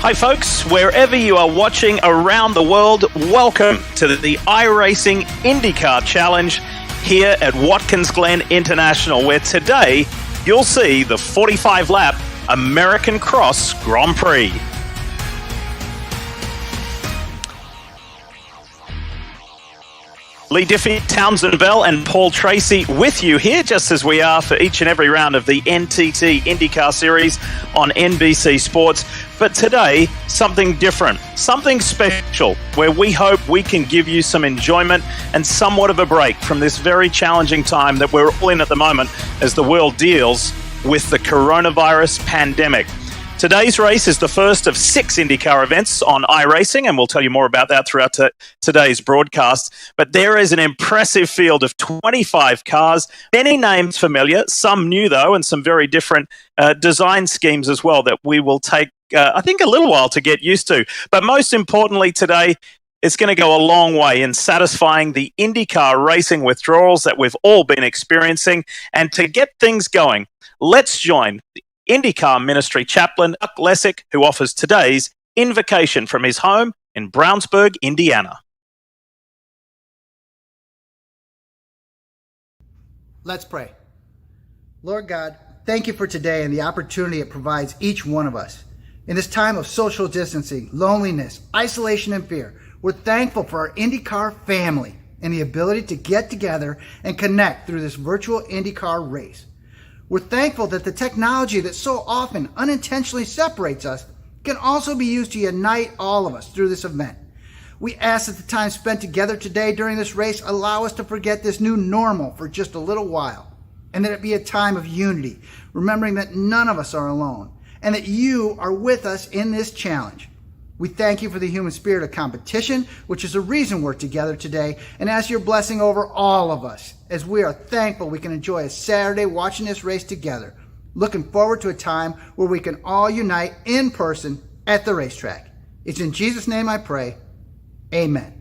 Hi folks, wherever you are watching around the world, welcome to the iRacing INDYCAR Challenge here at Watkins Glen International, where today you'll see the 45-lap American Cross Grand Prix. Lee Diffie, Townsend Bell and Paul Tracy with you here, just as we are for each and every round of the NTT INDYCAR Series on NBC Sports. But today, something different, something special, where we hope we can give you some enjoyment and somewhat of a break from this very challenging time that we're all in at the moment as the world deals with the coronavirus pandemic. Today's race is the first of 6 INDYCAR events on iRacing, and we'll tell you more about that throughout today's broadcast. But there is an impressive field of 25 cars, many names familiar, some new though, and some very different design schemes as well that we will take, I think, a little while to get used to. But most importantly today, it's going to go a long way in satisfying the INDYCAR racing withdrawals that we've all been experiencing. And to get things going, let's join the INDYCAR Ministry Chaplain, Chuck Lessick, who offers today's invocation from his home in Brownsburg, Indiana. Let's pray. Lord God, thank you for today and the opportunity it provides each one of us. In this time of social distancing, loneliness, isolation, and fear, we're thankful for our INDYCAR family and the ability to get together and connect through this virtual INDYCAR race. We're thankful that the technology that so often unintentionally separates us can also be used to unite all of us through this event. We ask that the time spent together today during this race allow us to forget this new normal for just a little while, and that it be a time of unity, remembering that none of us are alone, and that you are with us in this challenge. We thank you for the human spirit of competition, which is the reason we're together today, and ask your blessing over all of us, as we are thankful we can enjoy a Saturday watching this race together, looking forward to a time where we can all unite in person at the racetrack. It's in Jesus' name I pray. Amen.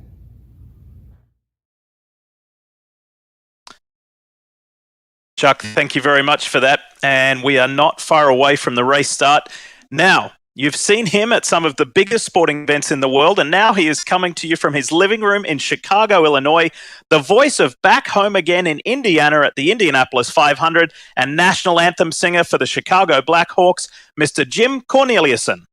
Chuck, thank you very much for that. And we are not far away from the race start. Now, you've seen him at some of the biggest sporting events in the world, and now he is coming to you from his living room in Chicago, Illinois, the voice of Back Home Again in Indiana at the Indianapolis 500 and national anthem singer for the Chicago Blackhawks, Mr. Jim Corneliuson.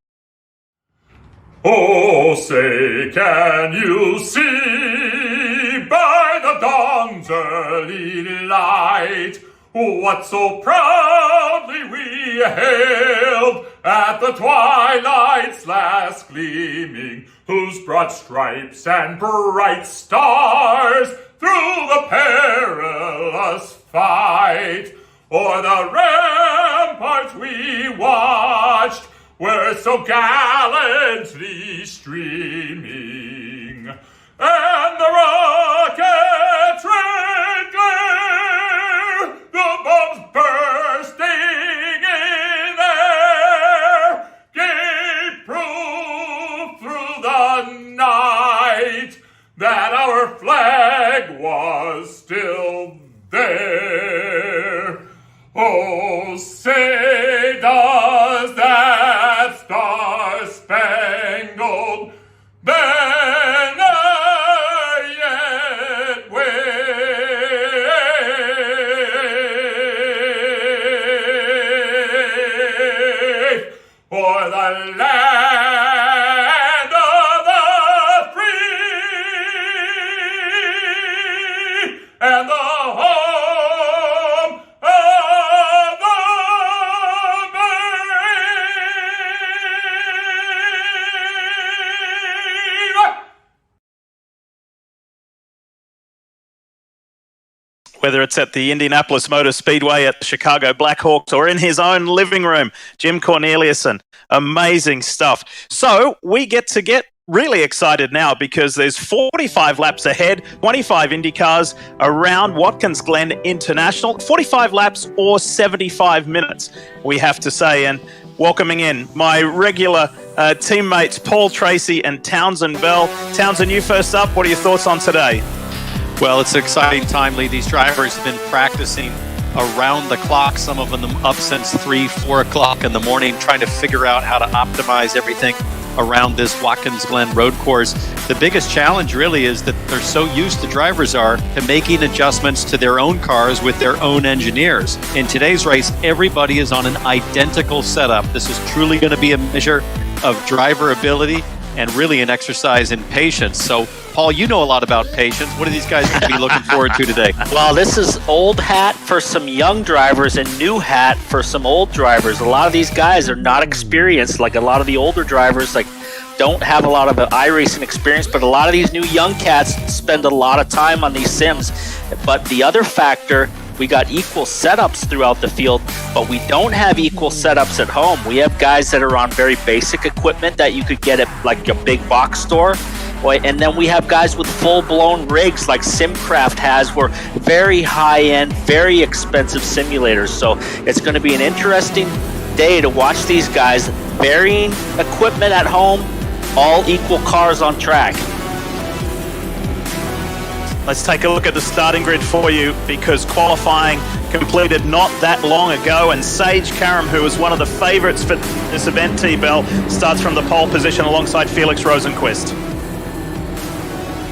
Oh, say, can you see by the dawn's early light what so proudly we hailed at the twilight's last gleaming, whose broad stripes and bright stars through the perilous fight o'er the ramparts we watched were so gallantly streaming, and the rockets red glare, the bombs bursting in air, gave proof through the night that our flag was still there. Oh, say does that star-spangled banner yet wave for the land of the free and the home of the brave. Whether it's at the Indianapolis Motor Speedway, at the Chicago Blackhawks, or in his own living room, Jim Corneliuson. Amazing stuff. So we get really excited now because there's 45 laps ahead, 25 INDYCARs around Watkins Glen International, 45 laps or 75 minutes, we have to say. And welcoming in my regular teammates, Paul Tracy and Townsend Bell. Townsend, you first up. What are your thoughts on today? Well, it's an exciting time, Lee. These drivers have been practicing around the clock, some of them up since 3, 4 o'clock in the morning, trying to figure out how to optimize everything. around this Watkins Glen road course. The biggest challenge really is that they're so used, the drivers are, to making adjustments to their own cars with their own engineers. In today's race, everybody is on an identical setup. This is truly going to be a measure of driver ability and really an exercise in patience. So, Paul, you know a lot about patience. What are these guys going to be looking forward to today? Well, this is old hat for some young drivers and new hat for some old drivers. A lot of these guys are not experienced, like a lot of the older drivers, like don't have a lot of iRacing experience, but a lot of these new young cats spend a lot of time on these sims. But the other factor, we got equal setups throughout the field, but we don't have equal setups at home. We have guys that are on very basic equipment that you could get at like a big box store. And then we have guys with full-blown rigs like Simcraft has, where very high-end, very expensive simulators. So it's going to be an interesting day to watch these guys, varying equipment at home, all equal cars on track. Let's take a look at the starting grid for you, because qualifying completed not that long ago, and Sage Karam, who was one of the favorites for this event, T-Bell, starts from the pole position alongside Felix Rosenqvist.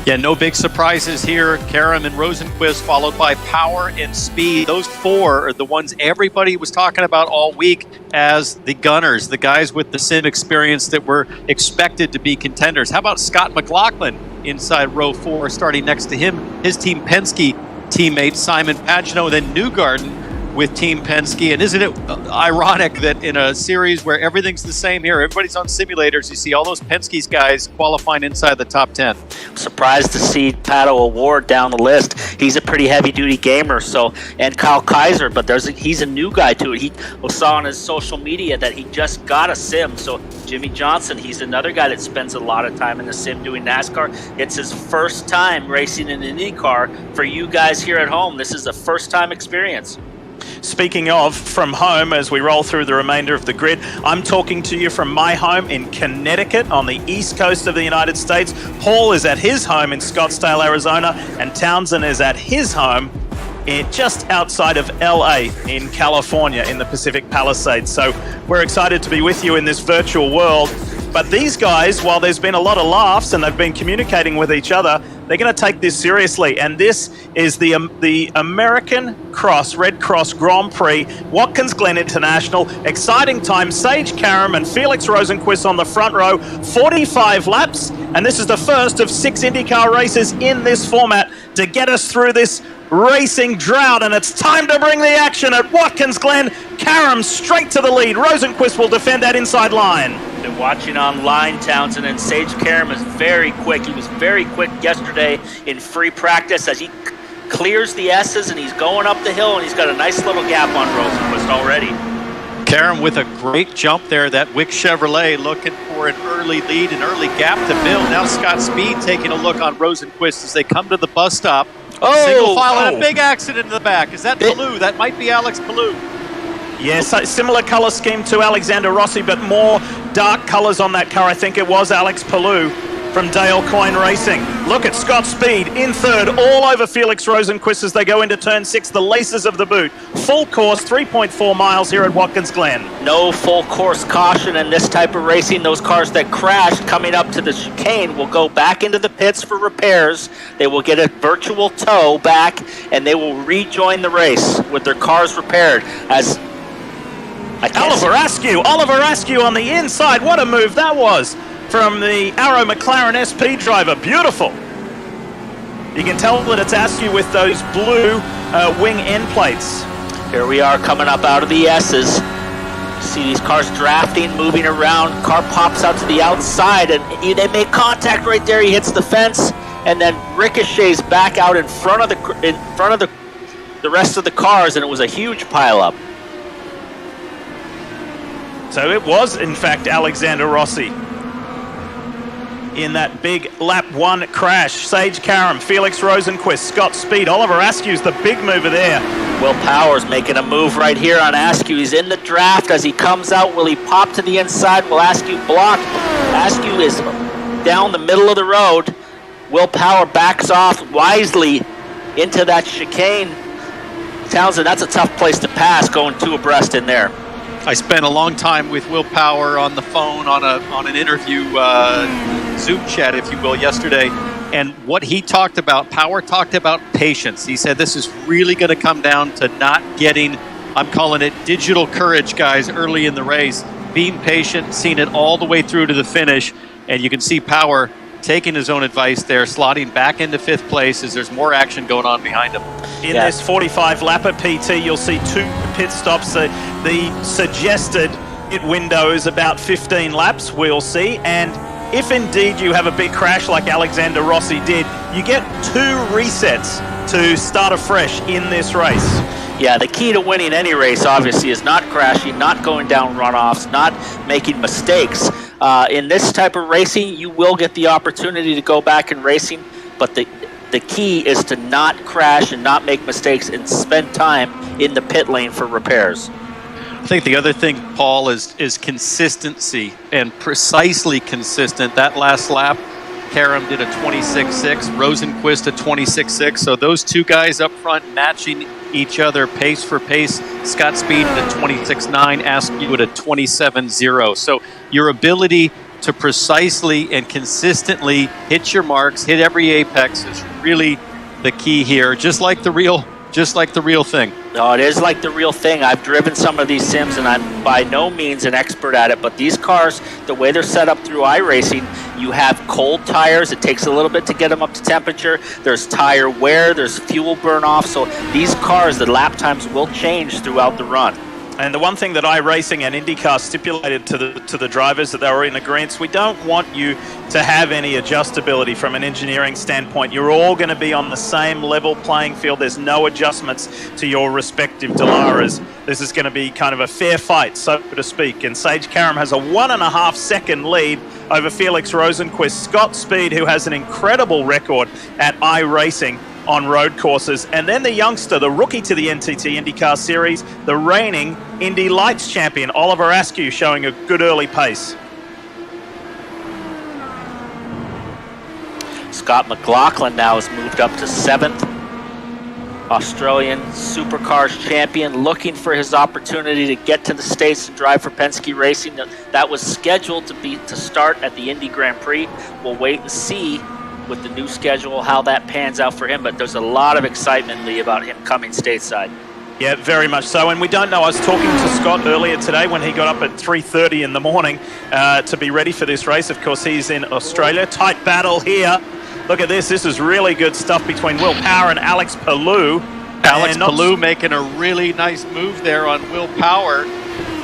Yeah, no big surprises here. Karam and Rosenqvist, followed by Power and Speed. Those four are the ones everybody was talking about all week as the gunners, the guys with the sim experience that were expected to be contenders. How about Scott McLaughlin inside row 4, starting next to him, his Team Penske teammate Simon Pagenaud, then Newgarden with Team Penske. And isn't it ironic that in a series where everything's the same here, everybody's on simulators, you see all those Penske's guys qualifying inside the top 10. Surprised to see Pato O'Ward down the list. He's a pretty heavy-duty gamer, so, and Kyle Kaiser, but he's a new guy to it. He saw on his social media that he just got a sim. So Jimmy Johnson, he's another guy that spends a lot of time in the sim doing NASCAR. It's his first time racing in an INDYCAR. For you guys here at home, this is a first-time experience. Speaking of from home, as we roll through the remainder of the grid, I'm talking to you from my home in Connecticut on the east coast of the United States. Paul is at his home in Scottsdale, Arizona, and Townsend is at his home just outside of LA in California in the Pacific Palisades. So we're excited to be with you in this virtual world. But these guys, while there's been a lot of laughs and they've been communicating with each other, they're going to take this seriously. And this is the American Red Cross Grand Prix, Watkins Glen International. Exciting time. Sage Karam and Felix Rosenqvist on the front row. 45 laps. And this is the first of 6 INDYCAR races in this format to get us through this racing drought. And it's time to bring the action at Watkins Glen. Karam straight to the lead. Rosenqvist will defend that inside line. Been watching online, Townsend, and Sage Karam is very quick. He was very quick yesterday in free practice as he clears the S's and he's going up the hill, and he's got a nice little gap on Rosenqvist already. Karam with a great jump there. That Wick Chevrolet looking for an early lead, an early gap to build. Now Scott Speed taking a look on Rosenqvist as they come to the bus stop. Single file and a big accident in the back. Is that Palou? That might be Alex Palou. Yes, similar colour scheme to Alexander Rossi, but more dark colours on that car. I think it was Alex Palou from Dale Coyne Racing. Look at Scott Speed in third, all over Felix Rosenqvist as they go into turn 6, the laces of the boot. Full course, 3.4 miles here at Watkins Glen. No full course caution in this type of racing. Those cars that crashed coming up to the chicane will go back into the pits for repairs. They will get a virtual tow back, and they will rejoin the race with their cars repaired. As Oliver Askew on the inside. What a move that was from the Arrow McLaren SP driver. Beautiful. You can tell that it's Askew with those blue wing end plates. Here we are coming up out of the S's. See these cars drafting, moving around. Car pops out to the outside, and they make contact right there. He hits the fence, and then ricochets back out in front of the rest of the cars, and it was a huge pileup. So it was, in fact, Alexander Rossi in that big lap 1 crash. Sage Karam, Felix Rosenqvist, Scott Speed, Oliver Askew's the big mover there. Will Powers making a move right here on Askew. He's in the draft. As he comes out, will he pop to the inside? Will Askew block? Askew is down the middle of the road. Will Power backs off wisely into that chicane. Townsend, that's a tough place to pass, going 2 abreast in there. I spent a long time with Will Power on the phone on an interview, Zoom chat, if you will, yesterday. And what he talked about, Power talked about patience. He said this is really going to come down to not getting, I'm calling it digital courage, guys, early in the race. Being patient, seeing it all the way through to the finish. And you can see Power taking his own advice there, slotting back into 5th place as there's more action going on behind him. In this 45-lapper PT, you'll see 2 pit stops. The suggested pit window is about 15 laps, we'll see. And if indeed you have a big crash like Alexander Rossi did, you get 2 resets to start afresh in this race. Yeah, the key to winning any race, obviously, is not crashing, not going down runoffs, not making mistakes. In this type of racing, you will get the opportunity to go back in racing, but the key is to not crash and not make mistakes and spend time in the pit lane for repairs. I think the other thing, Paul, is consistency, and precisely consistent. That last lap, Karam did a 26.6, Rosenqvist a 26.6. So those 2 guys up front matching each other pace for pace. Scott Speed at a 26.9, Askew at a 27.0. So your ability to precisely and consistently hit your marks, hit every apex is really the key here. Just like the real thing. No, it is like the real thing. I've driven some of these sims, and I'm by no means an expert at it, but these cars, the way they're set up through iRacing, you have cold tires. It takes a little bit to get them up to temperature. There's tire wear. There's fuel burn off. So these cars, the lap times will change throughout the run. And the one thing that iRacing and INDYCAR stipulated to the drivers that they were in agreement, we don't want you to have any adjustability from an engineering standpoint. You're all going to be on the same level playing field. There's no adjustments to your respective Dalaras. This is going to be kind of a fair fight, so to speak. And Sage Karam has a 1.5 second lead over Felix Rosenqvist. Scott Speed, who has an incredible record at iRacing on road courses, and then the youngster, the rookie to the NTT IndyCar Series, the reigning Indy Lights champion, Oliver Askew, showing a good early pace. Scott McLaughlin now has moved up to 7th. Australian Supercars champion, looking for his opportunity to get to the States and drive for Penske Racing. That was scheduled to start at the Indy Grand Prix. We'll wait and see with the new schedule how that pans out for him, but there's a lot of excitement, Lee, about him coming stateside. Yeah, very much so. And we don't know. I was talking to Scott earlier today when he got up at 3:30 in the morning to be ready for this race. Of course, he's in Australia. Tight battle here. Look at this. This is really good stuff between Will Power and Alex Palou. Alex Palou making a really nice move there on Will Power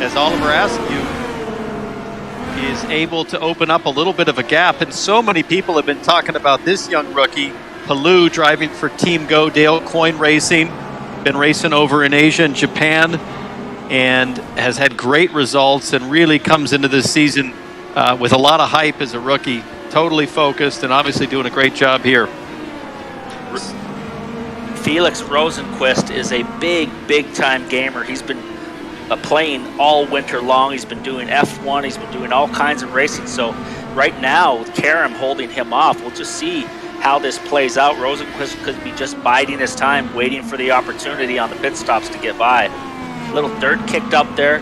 as Oliver Askew is able to open up a little bit of a gap. And so many people have been talking about this young rookie, Palou, driving for Team Go, Dale Coyne Racing, been racing over in Asia and Japan, and has had great results and really comes into this season with a lot of hype as a rookie, totally focused and obviously doing a great job here. Felix Rosenqvist is a big time gamer. He's been playing all winter long. He's been doing F1. He's been doing all kinds of racing. So right now, with Karam holding him off, we'll just see how this plays out. Rosenqvist could be just biding his time, waiting for the opportunity on the pit stops to get by. Little dirt kicked up there.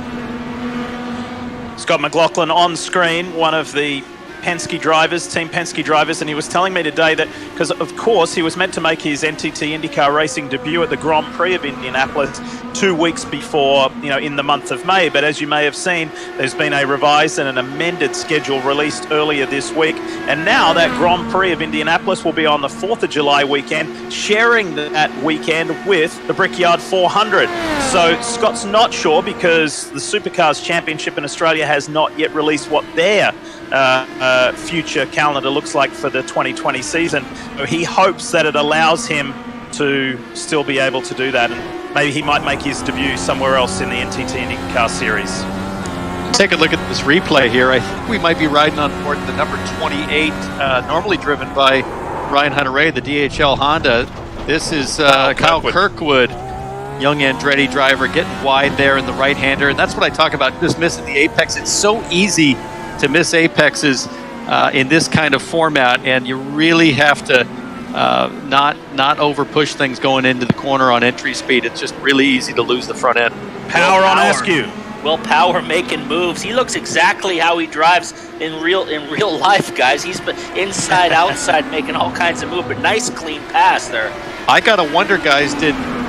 Scott McLaughlin on screen, one of the Penske drivers, Team Penske drivers, and he was telling me today that, because of course he was meant to make his NTT IndyCar racing debut at the Grand Prix of Indianapolis 2 weeks before, in the month of May, but as you may have seen, there's been a revised and an amended schedule released earlier this week, and now that Grand Prix of Indianapolis will be on the 4th of July weekend, sharing that weekend with the Brickyard 400. So Scott's not sure, because the Supercars Championship in Australia has not yet released what their future calendar looks like for the 2020 season. He hopes that it allows him to still be able to do that, and maybe he might make his debut somewhere else in the NTT IndyCar Series. Take a look at this replay here. I think we might be riding on board the number 28, normally driven by Ryan Hunter-Reay, the DHL Honda. This is Kyle Kirkwood, young Andretti driver, getting wide there in the right-hander, and that's what I talk about, just missing the apex. It's so easy to miss apexes in this kind of format, and you really have to not over push things going into the corner on entry speed. It's just really easy to lose the front end. Power on Askew. Will Power making moves. He looks exactly how he drives in real life, guys. He's been inside, outside, making all kinds of moves, but nice clean pass there. I gotta wonder, guys,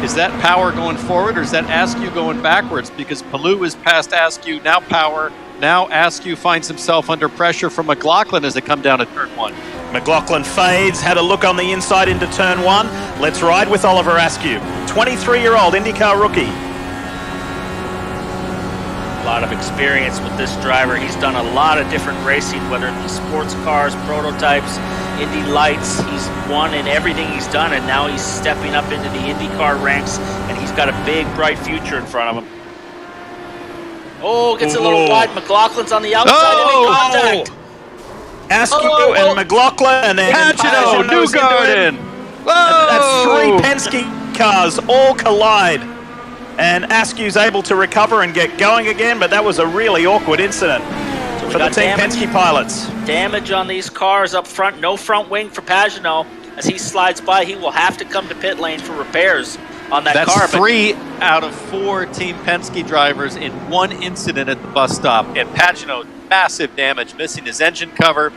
is that Power going forward or is that Askew going backwards? Because Palou is past Askew, now Power. Now Askew finds himself under pressure from McLaughlin as they come down to turn 1. McLaughlin fades, had a look on the inside into turn 1. Let's ride with Oliver Askew, 23-year-old INDYCAR rookie. A lot of experience with this driver. He's done a lot of different racing, whether it be sports cars, prototypes, Indy Lights. He's won in everything he's done, and now he's stepping up into the INDYCAR ranks, and he's got a big, bright future in front of him. Oh, gets a little wide. McLaughlin's on the outside, and in contact. Askew and McLaughlin, and then Pagano, Newgarden. Whoa! That's 3 Penske cars all collide. And Askew's able to recover and get going again, but that was a really awkward incident for the Team Penske pilots. Damage on these cars up front. No front wing for Pagano. As he slides by, he will have to come to pit lane for repairs on that car. That's 3 out of 4 Team Penske drivers in one incident at the bus stop. And Pagano, massive damage, missing his engine cover.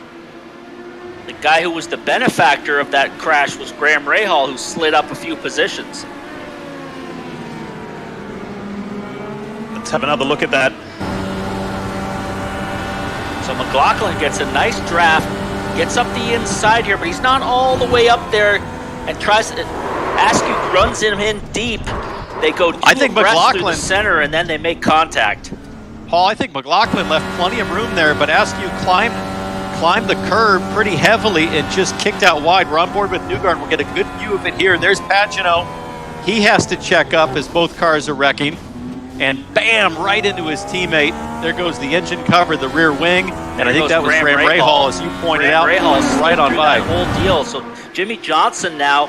The guy who was the benefactor of that crash was Graham Rahal, who slid up a few positions. Let's have another look at that. So McLaughlin gets a nice draft, gets up the inside here, but he's not all the way up there, and tries to. Askew runs him in deep. They go through the center, and then they make contact. Paul, I think McLaughlin left plenty of room there, but Askew climbed the curb pretty heavily and just kicked out wide. We're on board with Newgarden. We'll get a good view of it here. There's Pagano. He has to check up as both cars are wrecking. And bam, right into his teammate. There goes the engine cover, the rear wing. And I think that was Graham Rahal, as you pointed out. Rahal right on by. That whole deal. So Jimmy Johnson now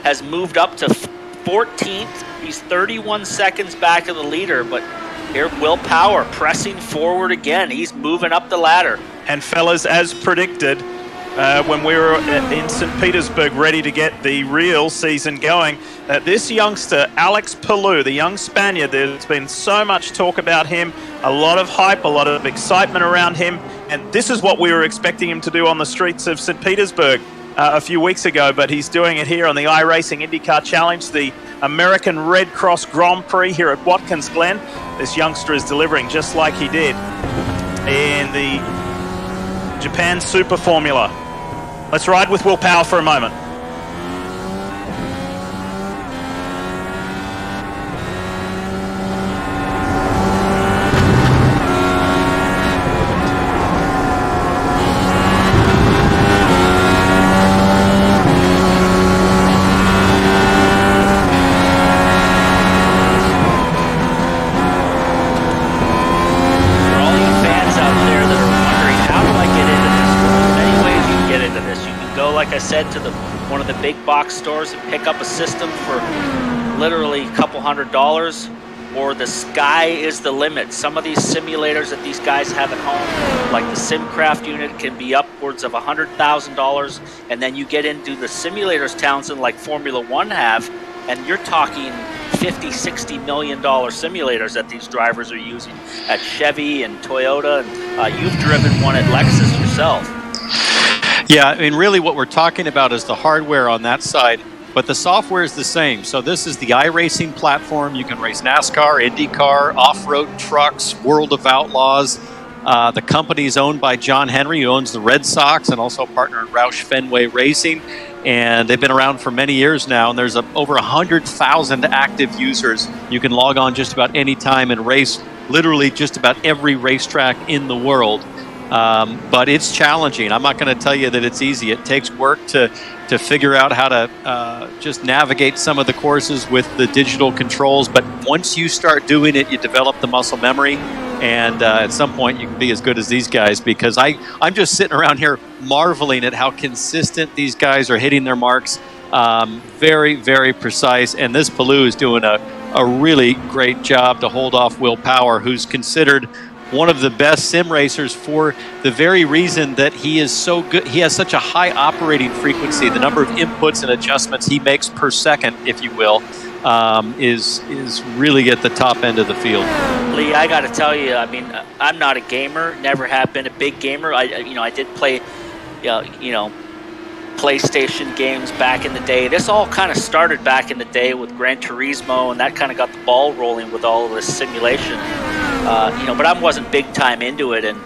has moved up to 14th. He's 31 seconds back of the leader, but here Will Power pressing forward again. He's moving up the ladder. And fellas, as predicted, when we were in St. Petersburg ready to get the real season going, this youngster, Alex Palou, the young Spaniard, there's been so much talk about him, a lot of hype, a lot of excitement around him, and this is what we were expecting him to do on the streets of St. Petersburg a few weeks ago, but he's doing it here on the iRacing INDYCAR Challenge, the American Red Cross Grand Prix here at Watkins Glen. This youngster is delivering just like he did in the Japan Super Formula. Let's ride with Will Power for a moment. Like I said, to one of the big box stores and pick up a system for literally a couple $100, or the sky is the limit. Some of these simulators that these guys have at home, like the SimCraft unit, can be upwards of $100,000, and then you get into the simulators Townsend like Formula One have, and you're talking $50-60 million simulators that these drivers are using at Chevy and Toyota, and you've driven one at Lexus yourself. Yeah, I mean, really what we're talking about is the hardware on that side, but the software is the same. So this is the iRacing platform. You can race NASCAR, INDYCAR, off-road trucks, World of Outlaws. The company is owned by John Henry, who owns the Red Sox and also a partner in Roush Fenway Racing. And they've been around for many years now, and there's over 100,000 active users. You can log on just about any time and race literally just about every racetrack in the world. But it's challenging. I'm not going to tell you that it's easy. It takes work to figure out how to just navigate some of the courses with the digital controls. But once you start doing it, you develop the muscle memory. And at some point, you can be as good as these guys, because I'm just sitting around here marveling at how consistent these guys are hitting their marks. Very, very precise. And this Palou is doing a really great job to hold off Will Power, who's considered one of the best sim racers for the very reason that he is so good. He has such a high operating frequency, the number of inputs and adjustments he makes per second, if you will. is really at the top end of the field. Lee, I got to tell you, I mean, I'm not a gamer, never have been a big gamer. I did play, PlayStation games back in the day. This all kind of started back in the day with Gran Turismo, and that kind of got the ball rolling with all of this simulation. But I wasn't big time into it, and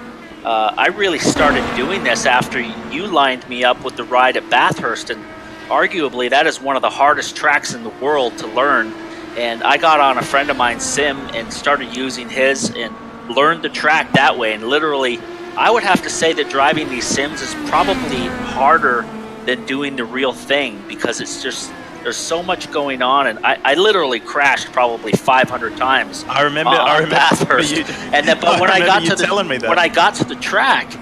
I really started doing this after you lined me up with the ride at Bathurst, and arguably that is one of the hardest tracks in the world to learn. And I got on a friend of mine's sim and started using his and learned the track that way. And literally, I would have to say that driving these sims is probably harder than doing the real thing, because it's just, there's so much going on, and I literally crashed probably 500 times. I remember Bathurst. You, and then, but when I got to the track,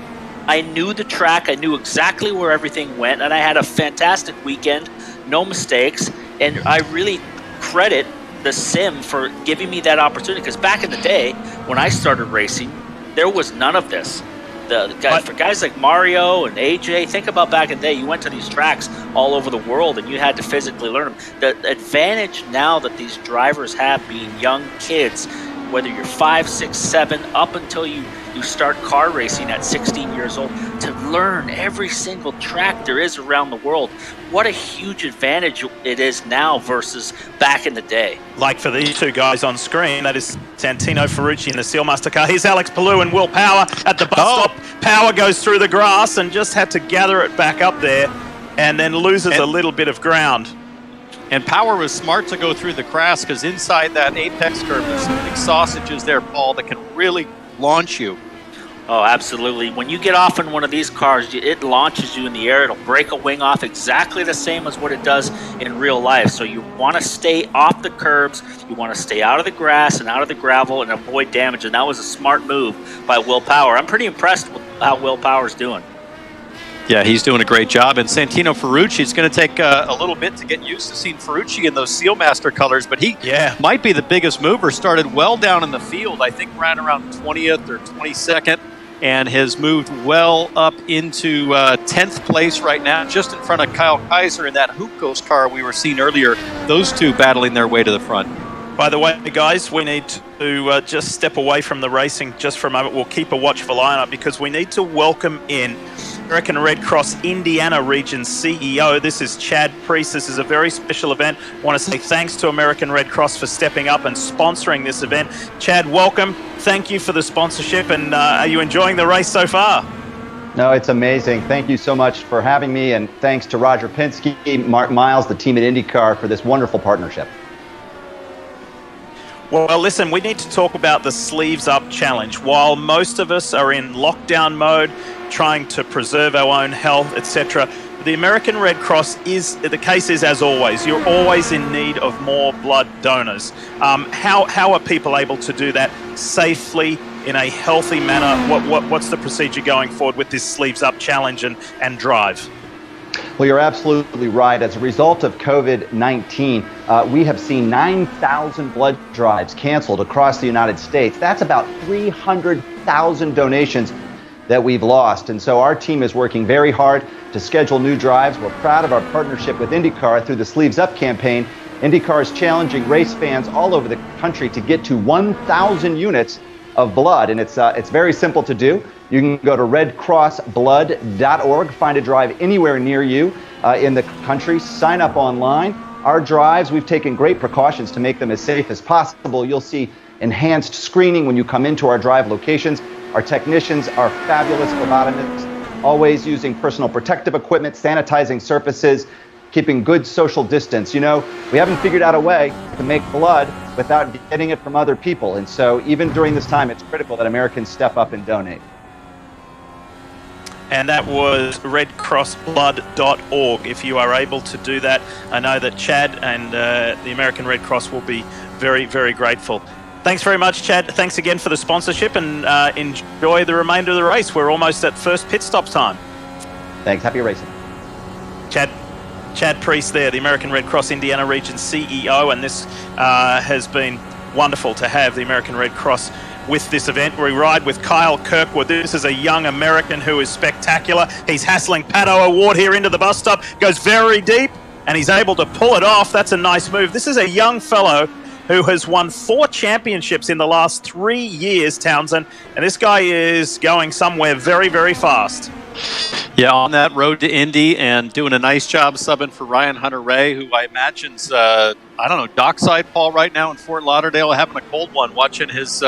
I knew the track. I knew exactly where everything went, and I had a fantastic weekend, no mistakes. And I really credit the sim for giving me that opportunity, because back in the day when I started racing, there was none of this. For guys like Mario and AJ, think about back in the day, you went to these tracks all over the world and you had to physically learn them. The advantage now that these drivers have, being young kids, whether you're 5, 6, 7, up until you start car racing at 16 years old, to learn every single track there is around the world. What a huge advantage it is now versus back in the day. Like for these two guys on screen, that is Santino Ferrucci in the Sealmaster car. Here's Alex Palou and Will Power at the bus stop. Power goes through the grass and just had to gather it back up there, and then loses a little bit of ground. And Power was smart to go through the grass, because inside that apex curve, there's some big sausages there, Paul, that can really launch you. Oh, absolutely. When you get off in one of these cars, it launches you in the air. It'll break a wing off exactly the same as what it does in real life. So you want to stay off the curbs. You want to stay out of the grass and out of the gravel and avoid damage. And that was a smart move by Will Power. I'm pretty impressed with how Will Power's doing. Yeah, he's doing a great job. And Santino Ferrucci, it's going to take a little bit to get used to seeing Ferrucci in those Sealmaster colors, but he might be the biggest mover. Started well down in the field, I think ran around 20th or 22nd, and has moved well up into 10th place right now, just in front of Kyle Kaiser in that Hoopghost car we were seeing earlier. Those two battling their way to the front. By the way, guys, we need to just step away from the racing just for a moment. We'll keep a watchful eye on it, because we need to welcome in American Red Cross Indiana Region CEO. This is Chad Prix. This is a very special event. I want to say thanks to American Red Cross for stepping up and sponsoring this event. Chad, welcome. Thank you for the sponsorship, and are you enjoying the race so far? No, it's amazing. Thank you so much for having me, and thanks to Roger Penske, Mark Miles, the team at INDYCAR, for this wonderful partnership. Well, listen, we need to talk about the Sleeves Up Challenge. While most of us are in lockdown mode, trying to preserve our own health, etc., the American Red Cross the case is as always. You're always in need of more blood donors. How are people able to do that safely, in a healthy manner? What's the procedure going forward with this Sleeves Up Challenge and drive? Well, you're absolutely right. As a result of COVID-19, we have seen 9,000 blood drives canceled across the United States. That's about 300,000 donations that we've lost. And so our team is working very hard to schedule new drives. We're proud of our partnership with INDYCAR through the Sleeves Up campaign. INDYCAR is challenging race fans all over the country to get to 1,000 units of blood. And it's very simple to do. You can go to redcrossblood.org, find a drive anywhere near you in the country, sign up online. Our drives, we've taken great precautions to make them as safe as possible. You'll see enhanced screening when you come into our drive locations. Our technicians are fabulous phlebotomists, always using personal protective equipment, sanitizing surfaces, keeping good social distance. You know, we haven't figured out a way to make blood without getting it from other people. And so even during this time, it's critical that Americans step up and donate. And that was redcrossblood.org. If you are able to do that, I know that Chad and the American Red Cross will be very, very grateful. Thanks very much, Chad. Thanks again for the sponsorship, and enjoy the remainder of the race. We're almost at first pit stop time. Thanks. Happy racing. Chad Prix there, the American Red Cross Indiana Region CEO, and this has been wonderful to have the American Red Cross with this event. We ride with Kyle Kirkwood. This is a young American who is spectacular. He's hassling Pato Award here into the bus stop, goes very deep, and he's able to pull it off. That's a nice move. This is a young fellow who has won 4 championships in the last 3 years, Townsend, and this guy is going somewhere very, very fast. Yeah, on that road to Indy and doing a nice job subbing for Ryan Hunter-Reay, who I imagine's, dockside Paul right now in Fort Lauderdale, having a cold one, watching his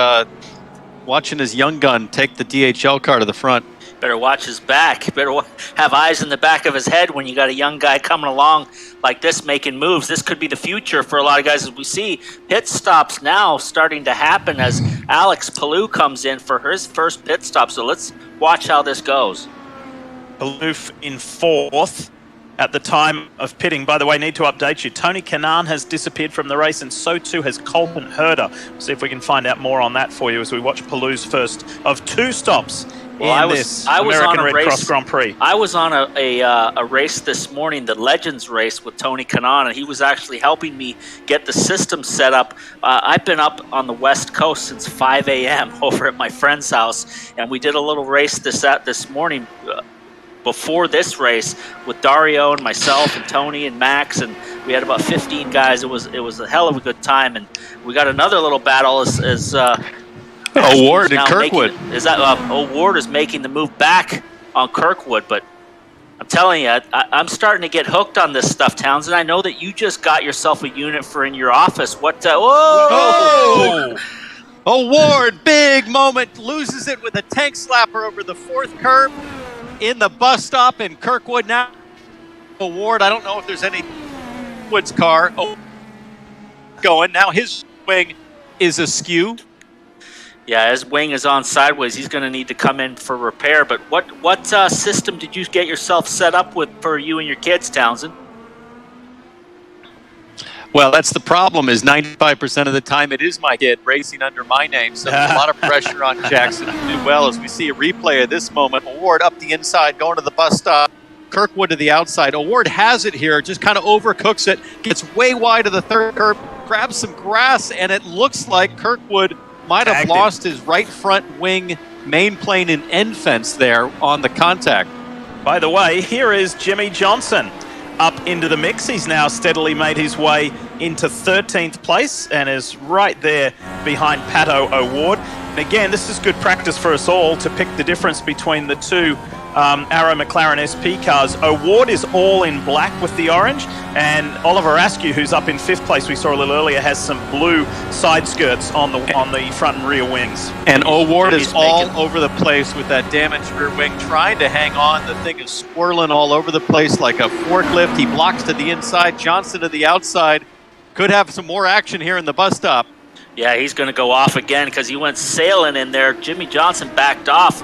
young gun take the DHL car to the front. Better watch his back. Better have eyes in the back of his head when you got a young guy coming along like this making moves. This could be the future for a lot of guys, as we see pit stops now starting to happen as Alex Palou comes in for his first pit stop. So let's watch how this goes. Palou in 4th at the time of pitting. By the way, need to update you. Tony Kanaan has disappeared from the race, and so too has Colton Herder. See if we can find out more on that for you as we watch Palou's first of 2 stops in this American Red Cross Grand Prix. I was on a race this morning, the Legends race with Tony Kanaan, and he was actually helping me get the system set up. I've been up on the West Coast since 5 a.m. over at my friend's house, and we did a little race this morning before this race with Dario and myself and Tony and Max, and we had about 15 guys. It was a hell of a good time, and we got another little battle as O'Ward and Kirkwood. O'Ward is making the move back on Kirkwood, but I'm telling you, I'm starting to get hooked on this stuff, Townsend. I know that you just got yourself a unit for in your office. Whoa! O'Ward, big moment, loses it with a tank slapper over the 4th curb in the bus stop in Kirkwood. Now O'Ward, I don't know if there's any Wood's car going. Now his wing is askew. Yeah, his wing is on sideways. He's going to need to come in for repair. But what system did you get yourself set up with for you and your kids, Townsend? Well, that's the problem, is 95% of the time it is my kid racing under my name. So there's a lot of pressure on Jackson to do well as we see a replay of this moment. O'Ward up the inside, going to the bus stop. Kirkwood to the outside. O'Ward has it here, just kind of overcooks it, gets way wide of the 3rd curb, grabs some grass, and it looks like Kirkwood might have lost his right front wing main plane and end fence there on the contact. By the way, here is Jimmy Johnson up into the mix. He's now steadily made his way into 13th place and is right there behind Pato O'Ward. And again, this is good practice for us all to pick the difference between the 2 Arrow McLaren SP cars. O'Ward is all in black with the orange, and Oliver Askew, who's up in 5th place, we saw a little earlier, has some blue side skirts on the front and rear wings. And O'Ward is all over the place with that damaged rear wing, trying to hang on. The thing is swirling all over the place like a forklift. He blocks to the inside, Johnson to the outside. Could have some more action here in the bus stop. Yeah, he's going to go off again because he went sailing in there. Jimmy Johnson backed off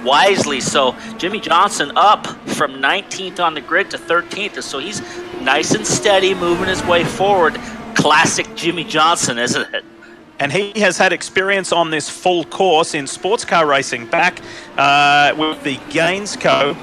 wisely. So Jimmy Johnson up from 19th on the grid to 13th. So he's nice and steady, moving his way forward. Classic Jimmy Johnson, isn't it? And he has had experience on this full course in sports car racing back with the Gainsco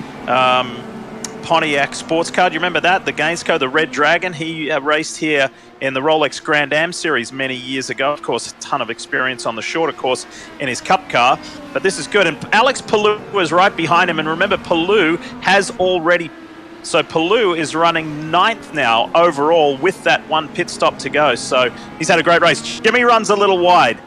Pontiac sports car. Do you remember that? The Gainsco, the Red Dragon. He raced here in the Rolex Grand Am Series many years ago. Of course, a ton of experience on the shorter course in his Cup car. But this is good. And Alex Palou is right behind him. And remember, Palou has already... So Palou is running 9th now overall with that 1 pit stop to go. So he's had a great race. Jimmy runs a little wide.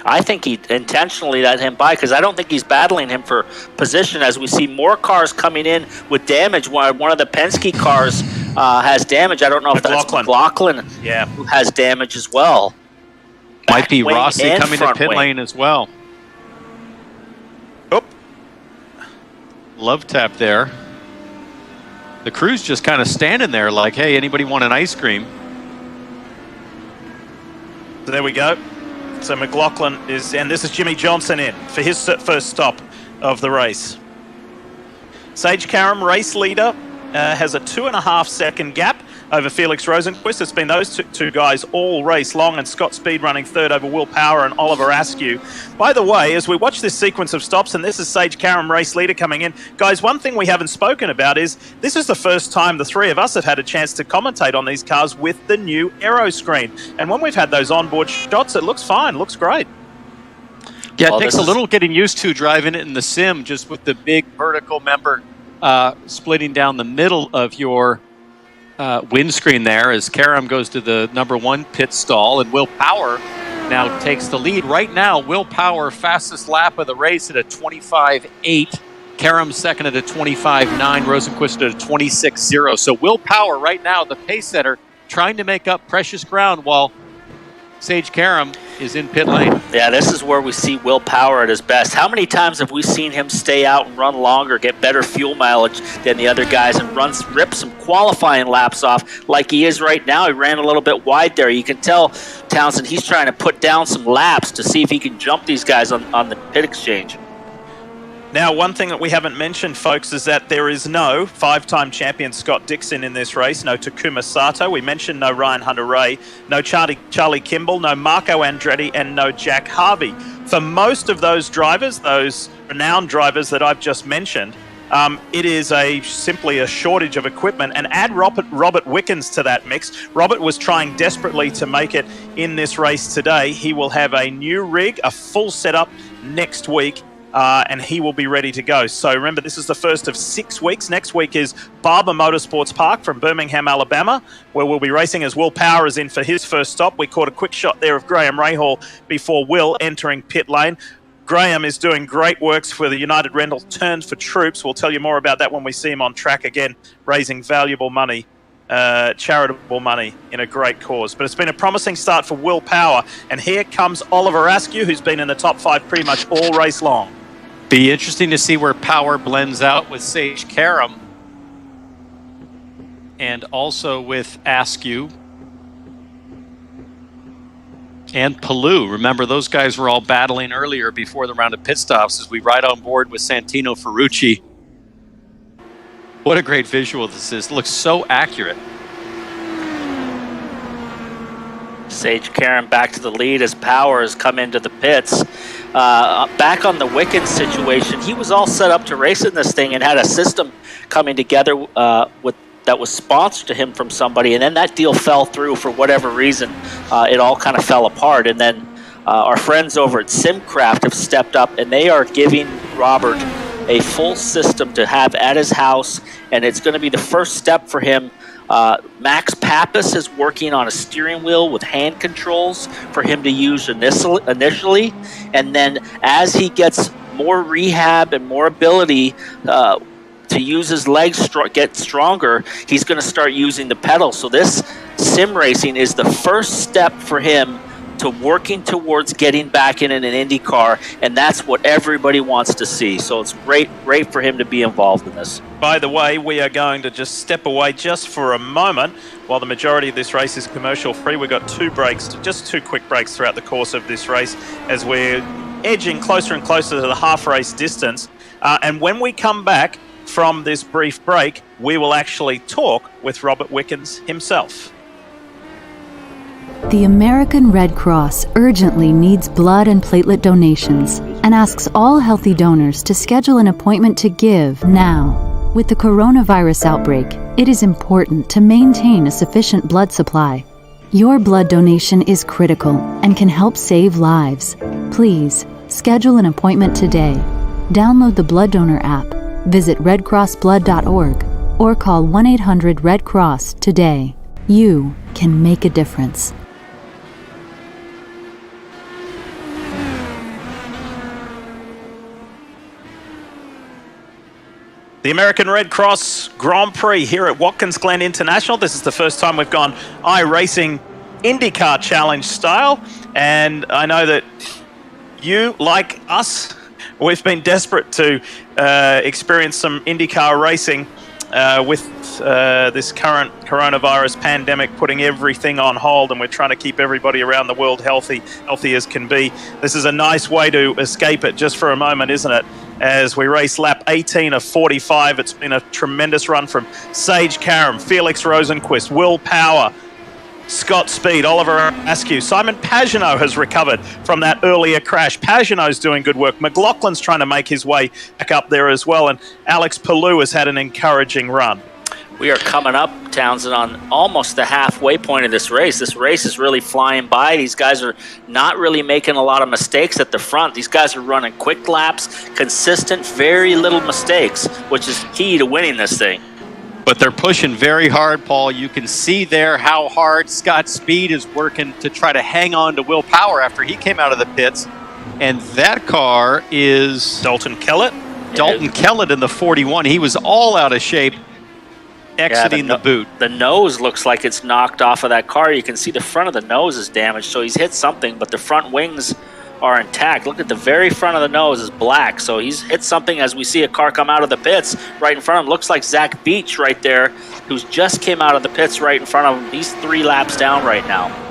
I think he intentionally let him by because I don't think he's battling him for position as we see more cars coming in with damage. One of the Penske cars has damage. I don't know if that's McLaughlin who has damage as well. Might be Rossi coming to pit lane as well. Oh. Love tap there. The crew's just kind of standing there like, hey, anybody want an ice cream? So there we go. So McLaughlin is, and this is Jimmy Johnson in for his first stop of the race. Sage Karam, race leader, has a 2.5 second gap over Felix Rosenquist. It's been those two guys all race long, and Scott Speed running 3rd over Will Power and Oliver Askew. By the way, as we watch this sequence of stops, and this is Sage Karam, race leader, coming in, guys, one thing we haven't spoken about is this is the first time the 3 of us have had a chance to commentate on these cars with the new aero screen. And when we've had those onboard shots, it looks fine, looks great. Yeah, it takes a little getting used to driving it in the sim, just with the big vertical member splitting down the middle of your windscreen there as Karam goes to the number 1 pit stall, and Will Power now takes the lead. Right now, Will Power, fastest lap of the race at a 25.8. Karam second at a 25.9. Rosenquist at a 26.0. So Will Power right now, the pace setter, trying to make up precious ground while Sage Karam is in pit lane. Yeah, this is where we see Will Power at his best. How many times have we seen him stay out and run longer, get better fuel mileage than the other guys, and rip some qualifying laps off like he is right now? He ran a little bit wide there. You can tell, Townsend, he's trying to put down some laps to see if he can jump these guys on the pit exchange. Now, one thing that we haven't mentioned, folks, is that there is no 5-time champion Scott Dixon in this race, no Takuma Sato. We mentioned no Ryan Hunter-Reay, no Charlie Kimball, no Marco Andretti, and no Jack Harvey. For most of those drivers, those renowned drivers that I've just mentioned, it is simply a shortage of equipment. And add Robert Wickens to that mix. Robert was trying desperately to make it in this race today. He will have a new rig, a full setup next week. And he will be ready to go. So remember, this is the first of 6 weeks. Next week is Barber Motorsports Park from Birmingham, Alabama, where we'll be racing as Will Power is in for his first stop. We caught a quick shot there of Graham Rahal before Will entering pit lane. Graham is doing great works for the United Rental Turns for Troops. We'll tell you more about that when we see him on track again, raising valuable money, charitable money in a great cause. But it's been a promising start for Will Power. And here comes Oliver Askew, who's been in the top 5 pretty much all race long. Be interesting to see where Power blends out with Sage Karam and also with Askew and Palou. Remember, those guys were all battling earlier before the round of pit stops as we ride on board with Santino Ferrucci. What a great visual this is. It looks so accurate. Sage Karam back to the lead as Power has come into the pits. Back on the Wickens situation, he was all set up to race in this thing and had a system coming together that was sponsored to him from somebody, and then that deal fell through for whatever reason. It all kind of fell apart, and then our friends over at Simcraft have stepped up, and they are giving Robert a full system to have at his house, and it's going to be the first step for him. Max Pappas is working on a steering wheel with hand controls for him to use initially, and then as he gets more rehab and more ability to use his legs, get stronger, he's going to start using the pedal. So this sim racing is the first step for him to working towards getting back in an IndyCar, and that's what everybody wants to see. So it's great for him to be involved in this. By the way, we are going to just step away just for a moment. While the majority of this race is commercial free, we've got 2 breaks, just 2 quick breaks throughout the course of this race as we're edging closer and closer to the half race distance. And when we come back from this brief break, we will actually talk with Robert Wickens himself. The American Red Cross urgently needs blood and platelet donations and asks all healthy donors to schedule an appointment to give now. With the coronavirus outbreak, it is important to maintain a sufficient blood supply. Your blood donation is critical and can help save lives. Please schedule an appointment today. Download the Blood Donor app, visit redcrossblood.org, or call 1-800-RED-CROSS today. You can make a difference. The American Red Cross Grand Prix here at Watkins Glen International. This is the first time we've gone iRacing INDYCAR Challenge style. And I know that you, like us, we've been desperate to experience some INDYCAR racing with this current coronavirus pandemic putting everything on hold, and we're trying to keep everybody around the world healthy as can be. This is a nice way to escape it just for a moment, isn't it? As we race lap 18 of 45. It's been a tremendous run from Sage Karam, Felix Rosenquist, Will Power, Scott Speed, Oliver Askew. Simon Pagenaud has recovered from that earlier crash. Pagenaud's doing good work. McLaughlin's trying to make his way back up there as well. And Alex Palou has had an encouraging run. We are coming up, Townsend, on almost the halfway point of this race. This race is really flying by. These guys are not really making a lot of mistakes at the front. These guys are running quick laps, consistent, very little mistakes, which is key to winning this thing. But they're pushing very hard, Paul. You can see there how hard Scott Speed is working to try to hang on to Will Power after he came out of the pits. And that car is Dalton Kellett. Dalton Kellett in the 41. He was all out of shape exiting the boot. The nose looks like it's knocked off of that car. You can see the front of the nose is damaged, so he's hit something, but the front wings are intact. Look at the very front of the nose is black, so he's hit something as we see a car come out of the pits right in front of him. Looks like Zach Beach right there, who's just came out of the pits right in front of him. He's 3 laps down right now.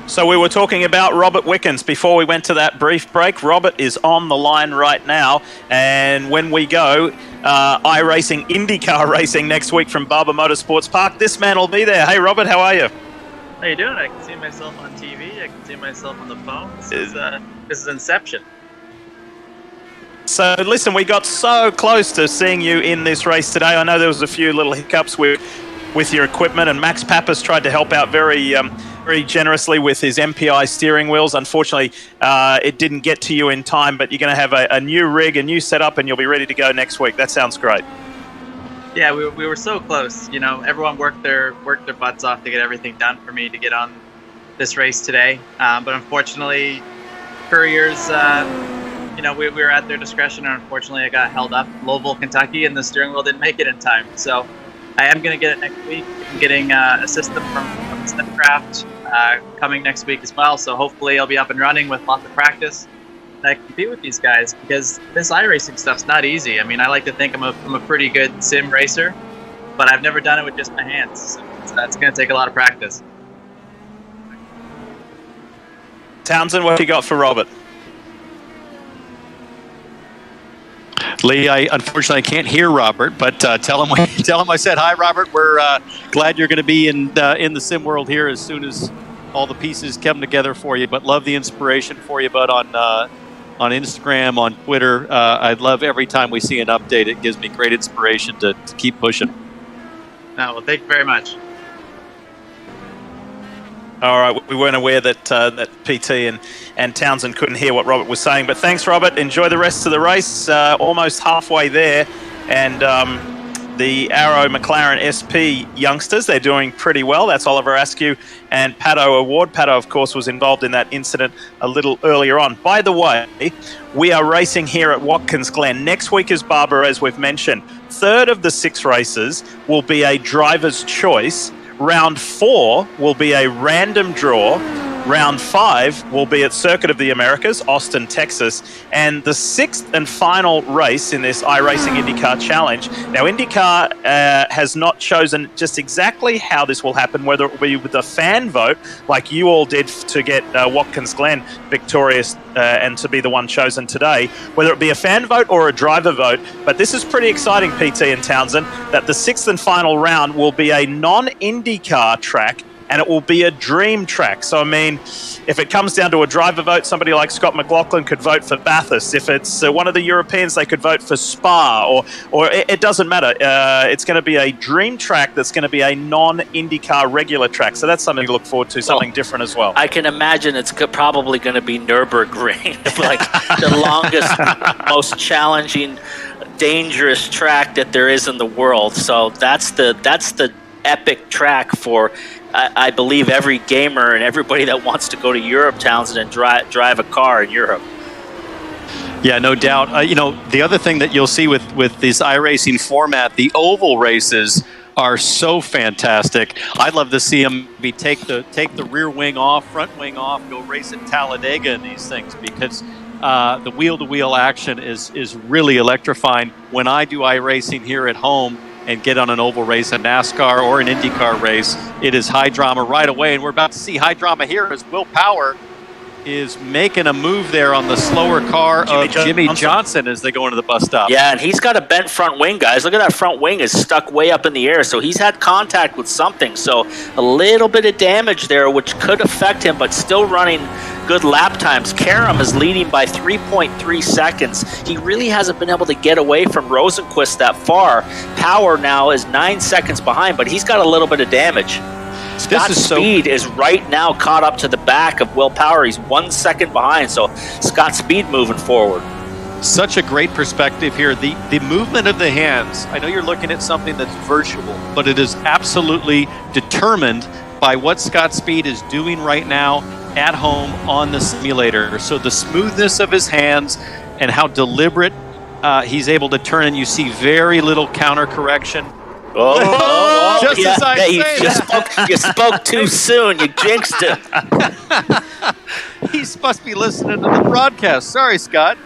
So we were talking about Robert Wickens before we went to that brief break. Robert is on the line right now, and when we go iRacing, INDYCAR racing next week from Barber Motorsports Park, this man will be there. Hey Robert, how are you? How you doing? I can see myself on TV. I can see myself on the phone. This is Inception. So listen, we got so close to seeing you in this race today. I know there was a few little hiccups with your equipment, and Max Pappas tried to help out very generously with his MPI steering wheels. Unfortunately, it didn't get to you in time, but you're going to have a new rig, a new setup, and you'll be ready to go next week. That sounds great. Yeah, we were so close. You know, everyone worked their butts off to get everything done for me to get on this race today. But unfortunately, couriers, we were at their discretion, and unfortunately, I got held up in Louisville, Kentucky, and the steering wheel didn't make it in time. So I am going to get it next week. I'm getting a system from Stepcraft coming next week as well. So hopefully I'll be up and running with lots of practice. And I can compete with these guys because this iRacing stuff's not easy. I mean, I like to think I'm a pretty good sim racer, but I've never done it with just my hands. So that's going to take a lot of practice. Townsend, what have you got for Robert? Lee, I unfortunately can't hear Robert, but tell him I said hi, Robert. We're glad you're going to be in the sim world here as soon as all the pieces come together for you. But love the inspiration for you, bud, on Instagram, on Twitter. I love every time we see an update. It gives me great inspiration to keep pushing. Well, thank you very much. All right, we weren't aware that PT and Townsend couldn't hear what Robert was saying, but thanks, Robert. Enjoy the rest of the race. Almost halfway there, and the Arrow McLaren SP youngsters, they're doing pretty well. That's Oliver Askew and Pato Award. Pato, of course, was involved in that incident a little earlier on. By the way, we are racing here at Watkins Glen. Next week is Barber, as we've mentioned. 3rd of the 6 races will be a driver's choice. Round 4 will be a random draw. Round 5 will be at Circuit of the Americas, Austin, Texas. And the 6th and final race in this iRacing INDYCAR Challenge. Now, INDYCAR has not chosen just exactly how this will happen, whether it will be with a fan vote, like you all did to get Watkins Glen victorious and to be the one chosen today, whether it be a fan vote or a driver vote. But this is pretty exciting, PT and Townsend, that the 6th and final round will be a non-INDYCAR track, and it will be a dream track. So, I mean, if it comes down to a driver vote, somebody like Scott McLaughlin could vote for Bathurst. If it's one of the Europeans, they could vote for Spa, or it doesn't matter. It's going to be a dream track that's going to be a non-INDYCAR regular track. So that's something to look forward to, something different as well. I can imagine it's probably going to be Nürburgring, like the longest, most challenging, dangerous track that there is in the world. So that's the epic track for, I believe, every gamer and everybody that wants to go to Europe, Townsend, and drive a car in Europe. Yeah, no doubt. The other thing that you'll see with this iRacing format, the oval races are so fantastic. I'd love to see them take the rear wing off, front wing off, go race at Talladega in these things, because the wheel-to-wheel action is really electrifying. When I do iRacing here at home and get on an oval race, a NASCAR or an INDYCAR race, it is high drama right away. And we're about to see high drama here as Will Power is making a move there on the slower car of Jimmy Johnson as they go into the bus stop. Yeah, and he's got a bent front wing, guys. Look at that front wing is stuck way up in the air. So he's had contact with something. So a little bit of damage there, which could affect him, but still running good lap times. Karam is leading by 3.3 seconds. He really hasn't been able to get away from Rosenquist that far. Power now is 9 seconds behind, but he's got a little bit of damage. Scott Speed is right now caught up to the back of Will Power. He's 1 second behind, so Scott Speed moving forward. Such a great perspective here. The movement of the hands, I know you're looking at something that's virtual, but it is absolutely determined by what Scott Speed is doing right now at home on the simulator. So the smoothness of his hands and how deliberate he's able to turn, and you see very little counter correction. Just as I say you spoke too soon. You jinxed him. He must be listening to the broadcast. Sorry, Scott.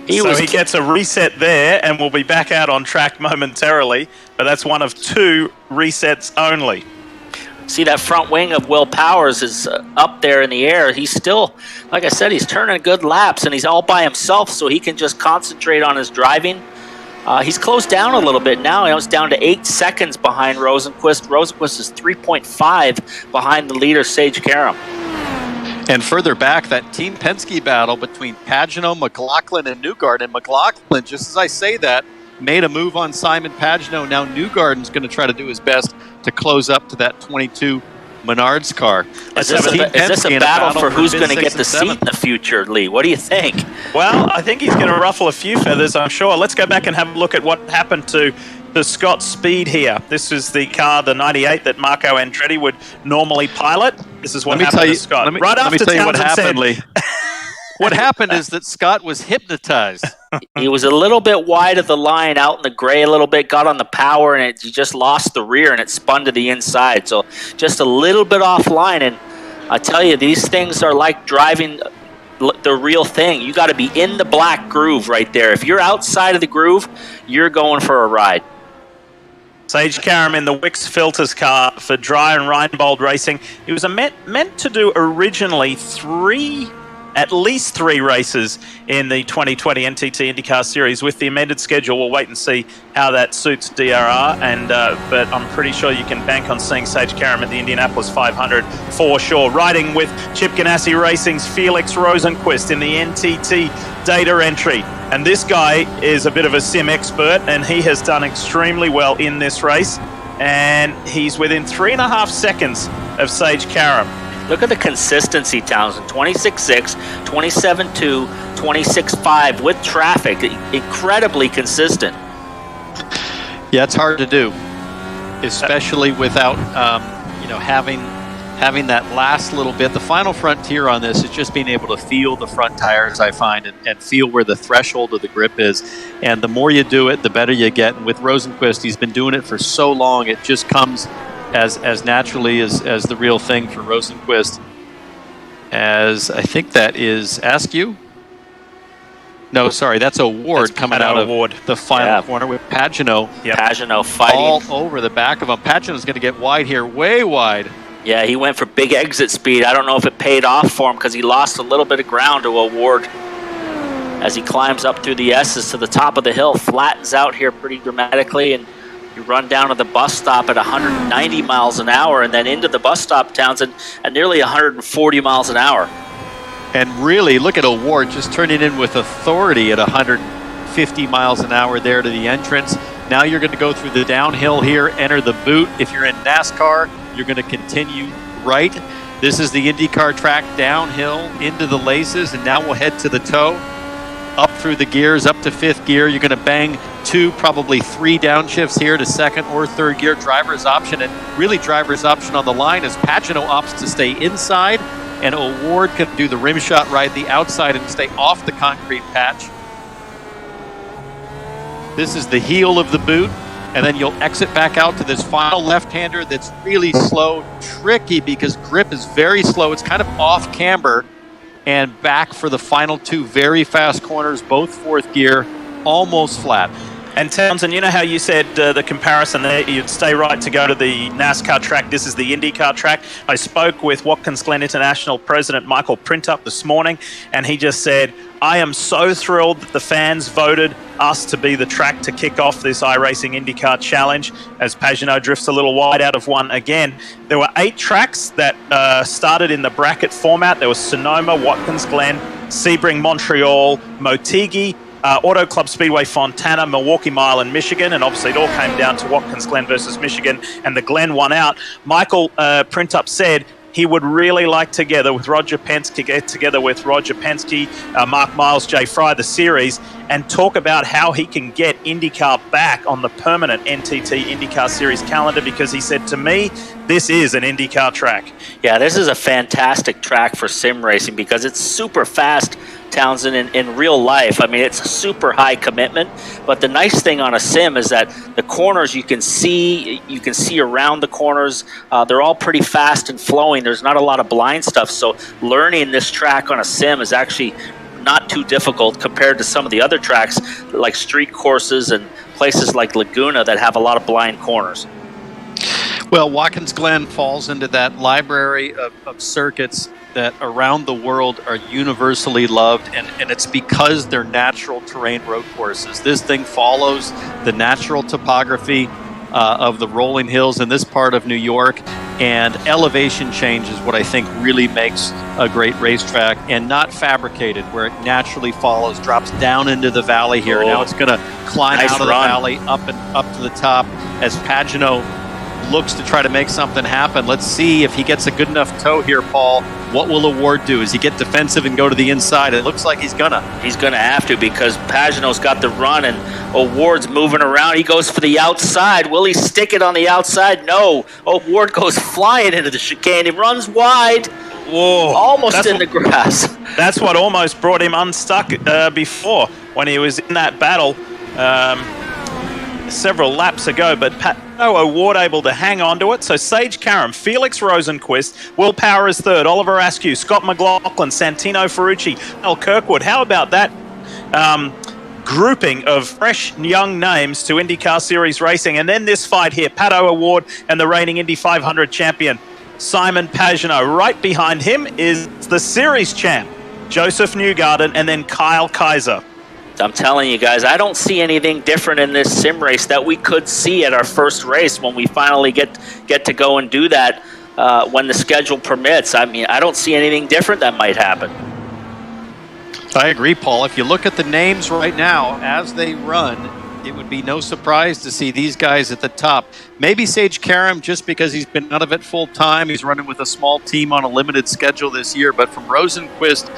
He gets a reset there, and we'll be back out on track momentarily. But that's one of 2 resets only. See, that front wing of Will Powers is up there in the air. He's still, like I said, he's turning good laps, and he's all by himself, so he can just concentrate on his driving. He's closed down a little bit now. He's down to 8 seconds behind Rosenqvist. Rosenqvist is 3.5 behind the leader, Sage Karam. And further back, that Team Penske battle between Pagenaud, McLaughlin, and Newgarden. And McLaughlin, just as I say that, made a move on Simon Pagenaud. Now Newgarden's going to try to do his best to close up to that 22 Menards car. Is this a battle for who's going to get the seat in the future, Lee? What do you think? Well, I think he's going to ruffle a few feathers, I'm sure. Let's go back and have a look at what happened to Scott Speed here. This is the car, the 98, that Marco Andretti would normally pilot. This is what happened to Scott. Let me tell you what happened, Lee. What happened is that Scott was hypnotized. He was a little bit wide of the line, out in the gray a little bit, got on the power, and he just lost the rear, and it spun to the inside. So just a little bit offline, and I tell you, these things are like driving the real thing. You got to be in the black groove right there. If you're outside of the groove, you're going for a ride. Sage Karam in the Wix Filters car for Dreyer and Reinbold Racing. He was meant to do originally at least three races in the 2020 NTT IndyCar Series. With the amended schedule, we'll wait and see how that suits DRR. But I'm pretty sure you can bank on seeing Sage Karam at the Indianapolis 500 for sure. Riding with Chip Ganassi Racing's Felix Rosenqvist in the NTT data entry. And this guy is a bit of a sim expert, and he has done extremely well in this race. And he's within 3.5 seconds of Sage Karam. Look at the consistency, Townsend. 26.6, 27.2, 26.5 with traffic. Incredibly consistent. Yeah, it's hard to do, especially without having that last little bit. The final frontier on this is just being able to feel the front tires, I find, and feel where the threshold of the grip is. And the more you do it, the better you get. And with Rosenqvist, he's been doing it for so long, it just comes as naturally as the real thing for Rosenqvist. As I think that is Askew. No, sorry, that's Award coming out of the final corner with Pagenaud. Yep. Pagenaud fighting all over the back of him. Pagenaud's going to get wide here, way wide. Yeah, he went for big exit speed. I don't know if it paid off for him because he lost a little bit of ground to Award as he climbs up through the S's to the top of the hill. Flattens out here pretty dramatically, and you run down to the bus stop at 190 miles an hour and then into the bus stop, Townsend, at nearly 140 miles an hour. And really, look at Award just turning in with authority at 150 miles an hour there to the entrance. Now you're going to go through the downhill here, enter the boot. If you're in NASCAR, you're going to continue right. This is the IndyCar track, downhill into the laces, and now we'll head to the toe. Up through the gears, up to fifth gear. You're going to bang 2, probably 3 downshifts here to second or third gear. Driver's option, and really driver's option on the line as Pagenaud opts to stay inside, and Award can do the rim shot ride the outside and stay off the concrete patch. This is the heel of the boot, and then you'll exit back out to this final left-hander that's really slow, tricky because grip is very slow. It's kind of off camber, and back for the final 2 very fast corners, both fourth gear, almost flat. And Townsend, you know how you said the comparison there, you'd stay right to go to the NASCAR track. This is the IndyCar track. I spoke with Watkins Glen International President Michael Printup this morning, and he just said, I am so thrilled that the fans voted us to be the track to kick off this iRacing IndyCar Challenge as Pagenaud drifts a little wide out of one again. There were 8 tracks that started in the bracket format. There was Sonoma, Watkins Glen, Sebring, Montreal, Motegi, Auto Club Speedway Fontana, Milwaukee Mile in Michigan, and obviously it all came down to Watkins Glen versus Michigan, and the Glen won out. Michael Printup said he would really like to get together with Roger Penske, Mark Miles, Jay Fry, the series, and talk about how he can get IndyCar back on the permanent NTT IndyCar Series calendar, because he said to me, this is an IndyCar track. Yeah, this is a fantastic track for sim racing because it's super fast, Townsend, in real life. I mean, it's a super high commitment, but the nice thing on a sim is that the corners you can see around the corners. They're all pretty fast and flowing. There's not a lot of blind stuff, so learning this track on a sim is actually not too difficult compared to some of the other tracks like street courses and places like Laguna that have a lot of blind corners. Well, Watkins Glen falls into that library of circuits that around the world are universally loved, and it's because they're natural terrain road courses. This thing follows the natural topography of the rolling hills in this part of New York, and elevation change is what I think really makes a great racetrack, and not fabricated, where it naturally follows, drops down into the valley here. Now it's going to climb out of the valley up to the top as Pagano looks to try to make something happen. Let's see if he gets a good enough toe here, Paul. What will Award do? Does he get defensive and go to the inside? It looks like he's gonna. He's gonna have to, because Pagano's got the run and Award's moving around. He goes for the outside. Will he stick it on the outside? No. Award goes flying into the chicane. He runs wide. Whoa. Almost in the grass. That's what almost brought him unstuck before when he was in that battle several laps ago, but Award able to hang on to it. So Sage Karam, Felix Rosenquist, Will Power is third, Oliver Askew, Scott McLaughlin, Santino Ferrucci, Al Kirkwood. How about that grouping of fresh young names to IndyCar Series racing? And then this fight here, Pato Award and the reigning Indy 500 champion Simon Pagano. Right behind him is the series champ Joseph Newgarden, and then Kyle Kaiser. I'm telling you guys, I don't see anything different in this sim race that we could see at our first race when we finally get to go and do that when the schedule permits. I mean, I don't see anything different that might happen. I agree, Paul. If you look at the names right now as they run, it would be no surprise to see these guys at the top. Maybe Sage Karam, just because he's been out of it full time. He's running with a small team on a limited schedule this year. But from Rosenquist,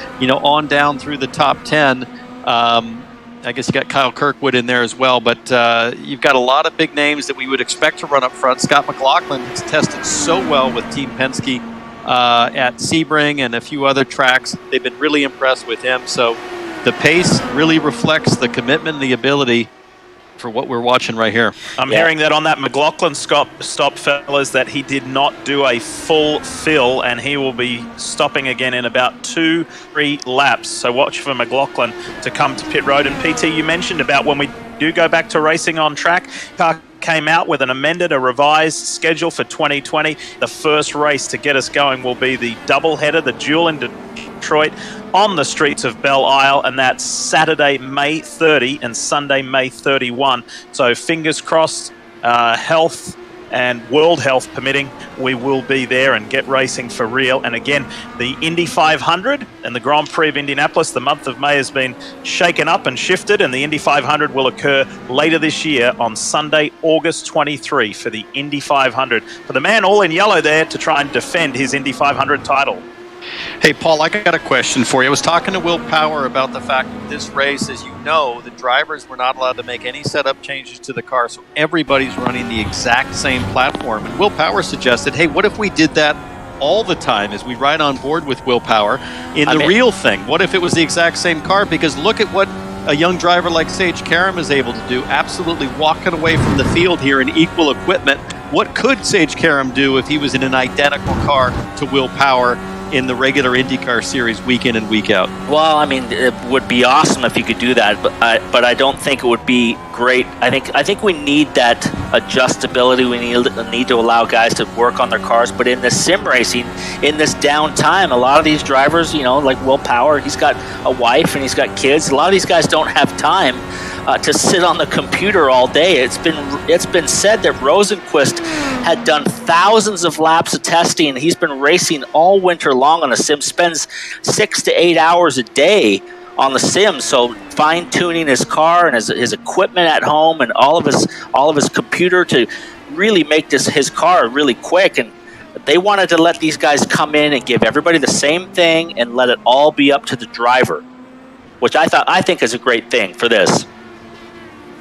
on down through the top 10, I guess you got Kyle Kirkwood in there as well, but you've got a lot of big names that we would expect to run up front. Scott McLaughlin has tested so well with Team Penske at Sebring and a few other tracks. They've been really impressed with him. So the pace really reflects the commitment and the ability for what we're watching right here. I'm hearing that on that McLaughlin stop, fellas, that he did not do a full fill, and he will be stopping again in about 2-3 laps. So watch for McLaughlin to come to pit road. And PT, you mentioned about when we do go back to racing on track, car came out with a revised schedule for 2020. The first race to get us going will be the doubleheader, the duel in Detroit, on the streets of Belle Isle, and that's Saturday, May 30 and Sunday, May 31. So fingers crossed, health and world health permitting, we will be there and get racing for real. And again, the Indy 500 and the Grand Prix of Indianapolis, the month of May has been shaken up and shifted, and the Indy 500 will occur later this year on Sunday, August 23 for the Indy 500. For the man all in yellow there to try and defend his Indy 500 title. Hey, Paul, I got a question for you. I was talking to Will Power about the fact that this race, as you know, the drivers were not allowed to make any setup changes to the car, so everybody's running the exact same platform. And Will Power suggested, hey, what if we did that all the time as we ride on board with Will Power in the real thing? What if it was the exact same car? Because look at what a young driver like Sage Karam is able to do, absolutely walking away from the field here in equal equipment. What could Sage Karam do if he was in an identical car to Will Power in the regular IndyCar Series week in and week out? Well, I mean, it would be awesome if you could do that, but I don't think it would be great. I think we need that adjustability. We need to allow guys to work on their cars. But in this sim racing, in this downtime, a lot of these drivers, like Will Power, he's got a wife and he's got kids. A lot of these guys don't have time to sit on the computer all day. It's been said that Rosenquist had done thousands of laps of testing. He's been racing all winter long on a sim, spends 6 to 8 hours a day on the sim, so fine-tuning his car and his equipment at home and all of his computer to really make his car really quick. And They wanted to let these guys come in and give everybody the same thing and let it all be up to the driver, which I think is a great thing for this.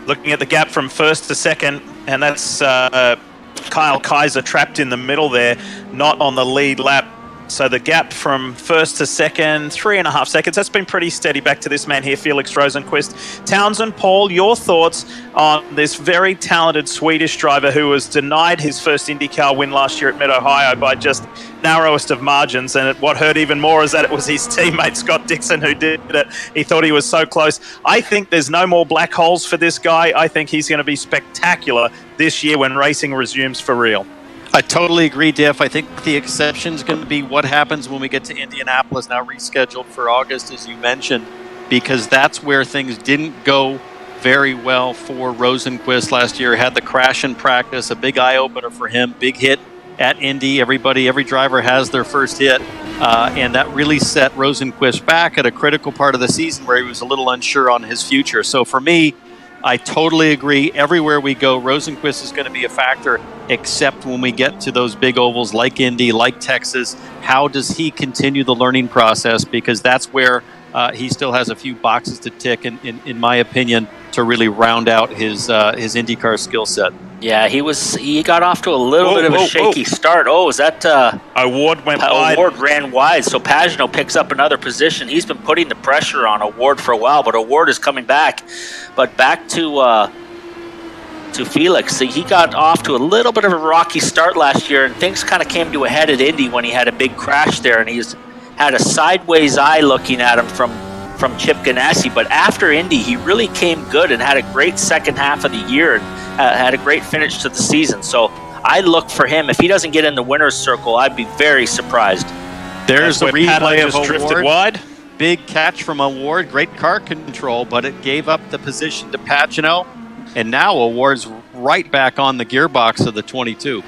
Looking at the gap from first to second, and that's Kyle Kaiser trapped in the middle there, not on the lead lap. So the gap from first to second, 3.5 seconds. That's been pretty steady back to this man here, Felix Rosenqvist. Townsend, Paul, your thoughts on this very talented Swedish driver who was denied his first IndyCar win last year at Mid-Ohio by just narrowest of margins. And what hurt even more is that it was his teammate, Scott Dixon, who did it. He thought he was so close. I think there's no more black holes for this guy. I think he's going to be spectacular this year when racing resumes for real. I totally agree, Diff. I think the exception is going to be what happens when we get to Indianapolis, now rescheduled for August, as you mentioned, because that's where things didn't go very well for Rosenqvist last year. Had the crash in practice, a big eye-opener for him, big hit at Indy. Every driver has their first hit, and that really set Rosenqvist back at a critical part of the season where he was a little unsure on his future. So for me, I totally agree. Everywhere we go, Rosenqvist is going to be a factor, except when we get to those big ovals like Indy, like Texas. How does he continue the learning process? Because that's where he still has a few boxes to tick, in my opinion, to really round out his IndyCar skill set. Yeah, he got off to a little bit of a shaky start. Oh, is that Award went wide. Award ran wide, so Pagenaud picks up another position. He's been putting the pressure on Award for a while, but Award is coming back. But back to Felix. He got off to a little bit of a rocky start last year, and things kind of came to a head at Indy when he had a big crash there, and he's had a sideways eye looking at him from Chip Ganassi. But after Indy, he really came good and had a great second half of the year and had a great finish to the season. So I look for him. If he doesn't get in the winner's circle, I'd be very surprised. There's the replay of drifted Award. wide. Big catch from Award, great car control, but it gave up the position to Pagenaud, and now Award's right back on the gearbox of the 22.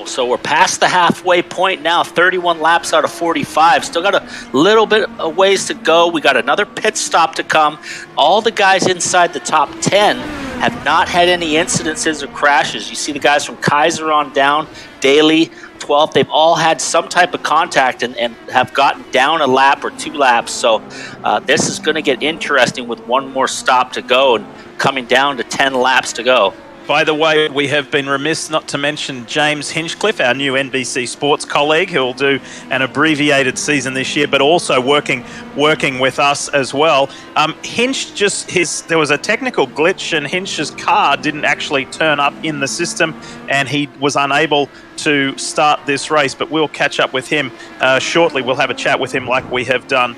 So we're past the halfway point now, 31 laps out of 45. Still got a little bit of ways to go. We got another pit stop to come. All the guys inside the top 10 have not had any incidences or crashes. You see the guys from Kaiser on down, Daly, 12th. They've all had some type of contact and have gotten down a lap or 2 laps. So this is going to get interesting with one more stop to go and coming down to 10 laps to go. By the way, we have been remiss not to mention James Hinchcliffe, our new NBC Sports colleague, who will do an abbreviated season this year, but also working with us as well. Hinch there was a technical glitch, and Hinch's car didn't actually turn up in the system, and he was unable to start this race. But we'll catch up with him shortly. We'll have a chat with him like we have done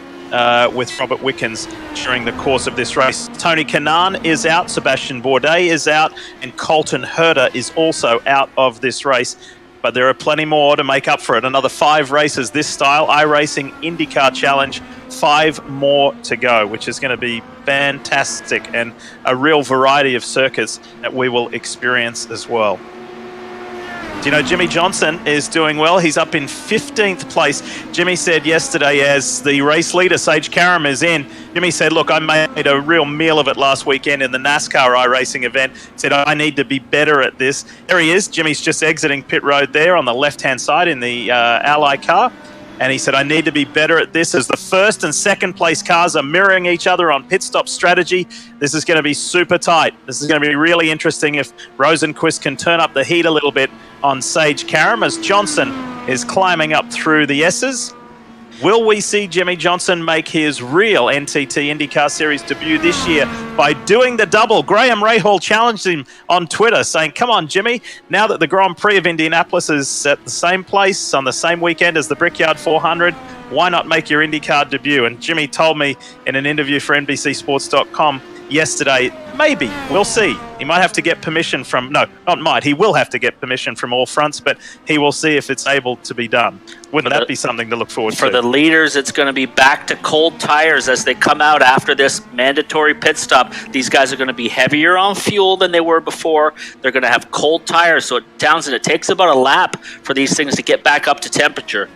with Robert Wickens during the course of this race. Tony Kanaan is out, Sebastian Bourdais is out, and Colton Herter is also out of this race. But there are plenty more to make up for it. Another 5 races this style, iRacing INDYCAR Challenge, 5 more to go, which is going to be fantastic and a real variety of circuits that we will experience as well. Do you know Jimmy Johnson is doing well? He's up in 15th place. Jimmy said yesterday, as the race leader, Sage Karam, is in, Jimmy said, look, I made a real meal of it last weekend in the NASCAR iRacing event. Said, I need to be better at this. There he is. Jimmy's just exiting pit road there on the left-hand side in the Ally car. And he said, I need to be better at this as the first and second place cars are mirroring each other on pit stop strategy. This is going to be super tight. This is going to be really interesting if Rosenqvist can turn up the heat a little bit on Sage Karam as Johnson is climbing up through the S's. Will we see Jimmy Johnson make his real NTT IndyCar Series debut this year by doing the double? Graham Rahal challenged him on Twitter saying, come on, Jimmy, now that the Grand Prix of Indianapolis is at the same place on the same weekend as the Brickyard 400, why not make your IndyCar debut? And Jimmy told me in an interview for NBCSports.com yesterday, maybe, we'll see. He might have to get permission from, no, not might, he will have to get permission from all fronts, but he will see if it's able to be done. Wouldn't that be something to look forward to? For the leaders, it's going to be back to cold tires as they come out after this mandatory pit stop. These guys are going to be heavier on fuel than they were before. They're going to have cold tires, so it takes about a lap for these things to get back up to temperature.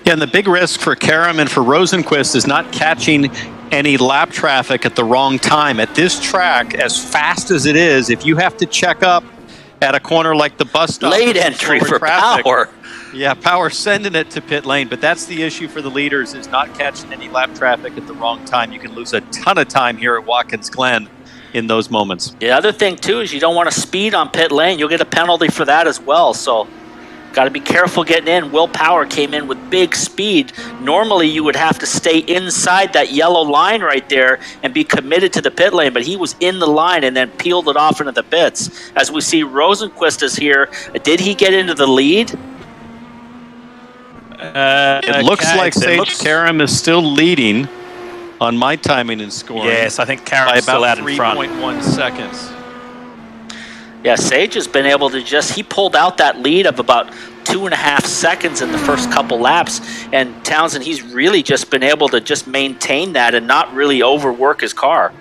Yeah, and the big risk for Karam and for Rosenqvist is not catching any lap traffic at the wrong time. At this track, as fast as it is, if you have to check up at a corner like the bus stop, Late entry for Power. Yeah, Power sending it to pit lane, but that's the issue for the leaders, is not catching any lap traffic at the wrong time. You can lose a ton of time here at Watkins Glen in those moments. The other thing, too, is you don't want to speed on pit lane. You'll get a penalty for that as well, so got to be careful getting in. Will Power came in with big speed. Normally, you would have to stay inside that yellow line right there and be committed to the pit lane, but he was in the line and then peeled it off into the pits. As we see, Rosenquist is here. Did he get into the lead? It looks like Sage Karam is still leading on my timing and scoring. Yes, I think Karam's still out in front. 3.1 seconds. Yeah, Sage has been able to he pulled out that lead of about 2.5 seconds in the first couple laps. And Townsend, he's really just been able to just maintain that and not really overwork his car.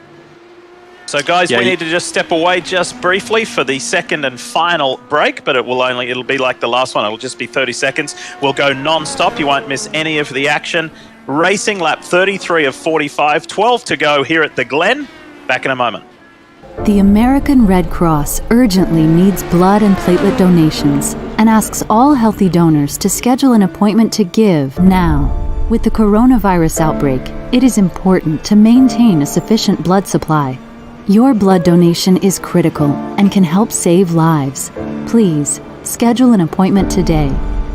So guys, we need to just step away just briefly for the second and final break, but it'll be like the last one. It'll just be 30 seconds. We'll go non-stop. You won't miss any of the action. Racing lap 33 of 45, 12 to go here at the Glen. Back in a moment. The American Red Cross urgently needs blood and platelet donations and asks all healthy donors to schedule an appointment to give now. With the coronavirus outbreak, it is important to maintain a sufficient blood supply. Your blood donation is critical and can help save lives. Please, schedule an appointment today.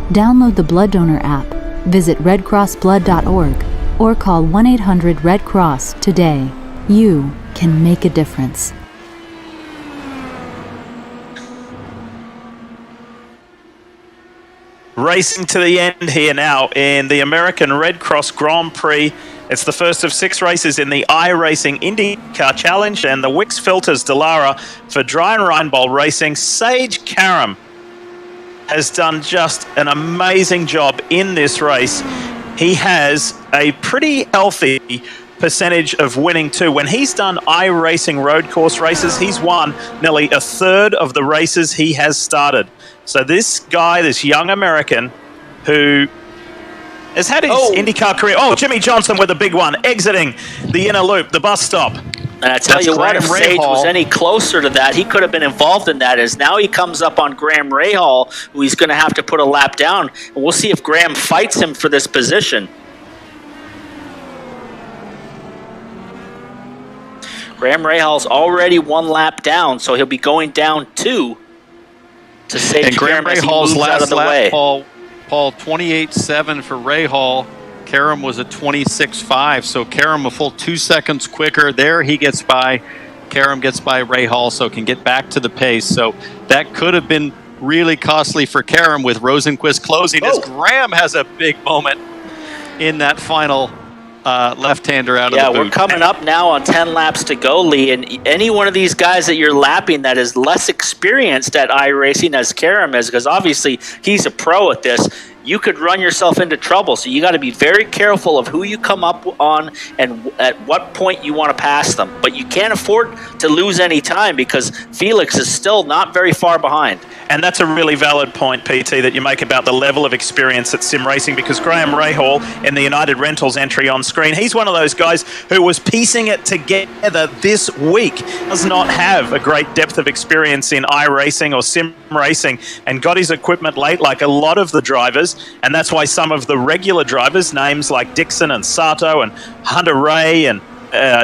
Download the Blood Donor app, visit redcrossblood.org, or call 1-800-RED-CROSS today. You can make a difference. Racing to the end here now in the American Red Cross Grand Prix. It's the first of 6 races in the iRacing INDYCAR Challenge and the Wix Filters Dallara for Dry and Reinbold Racing. Sage Karam has done just an amazing job in this race. He has a pretty healthy percentage of winning too. When he's done iRacing road course races, he's won nearly a third of the races he has started. So this guy, this young American who has had his INDYCAR career. Oh, Jimmy Johnson with a big one, exiting the inner loop, the bus stop. And I tell you what, if Sage was any closer to that, he could have been involved in that. As now he comes up on Graham Rahal, who he's going to have to put a lap down. And we'll see if Graham fights him for this position. Graham Rahal's already 1 lap down, so he'll be going down 2 to Sage and Graham Rahal's last lap, way. Paul 28.7 for Rahal. Karam was at 26.5, so Karam a full 2 seconds quicker. There he gets by. Karam gets by Rahal, so can get back to the pace. So that could have been really costly for Karam with Rosenquist closing as Graham has a big moment in that final left-hander out of the boot. Yeah, we're coming up now on 10 laps to go, Lee, and any one of these guys that you're lapping that is less experienced at iRacing as Karam is, because obviously he's a pro at this, you could run yourself into trouble. So you got to be very careful of who you come up on and at what point you want to pass them. But you can't afford to lose any time because Felix is still not very far behind. And that's a really valid point, PT, that you make about the level of experience at sim racing, because Graham Rahal in the United Rentals entry on screen, he's one of those guys who was piecing it together this week. Does not have a great depth of experience in iRacing or sim racing and got his equipment late like a lot of the drivers. And that's why some of the regular drivers, names like Dixon and Sato and Hunter Ray and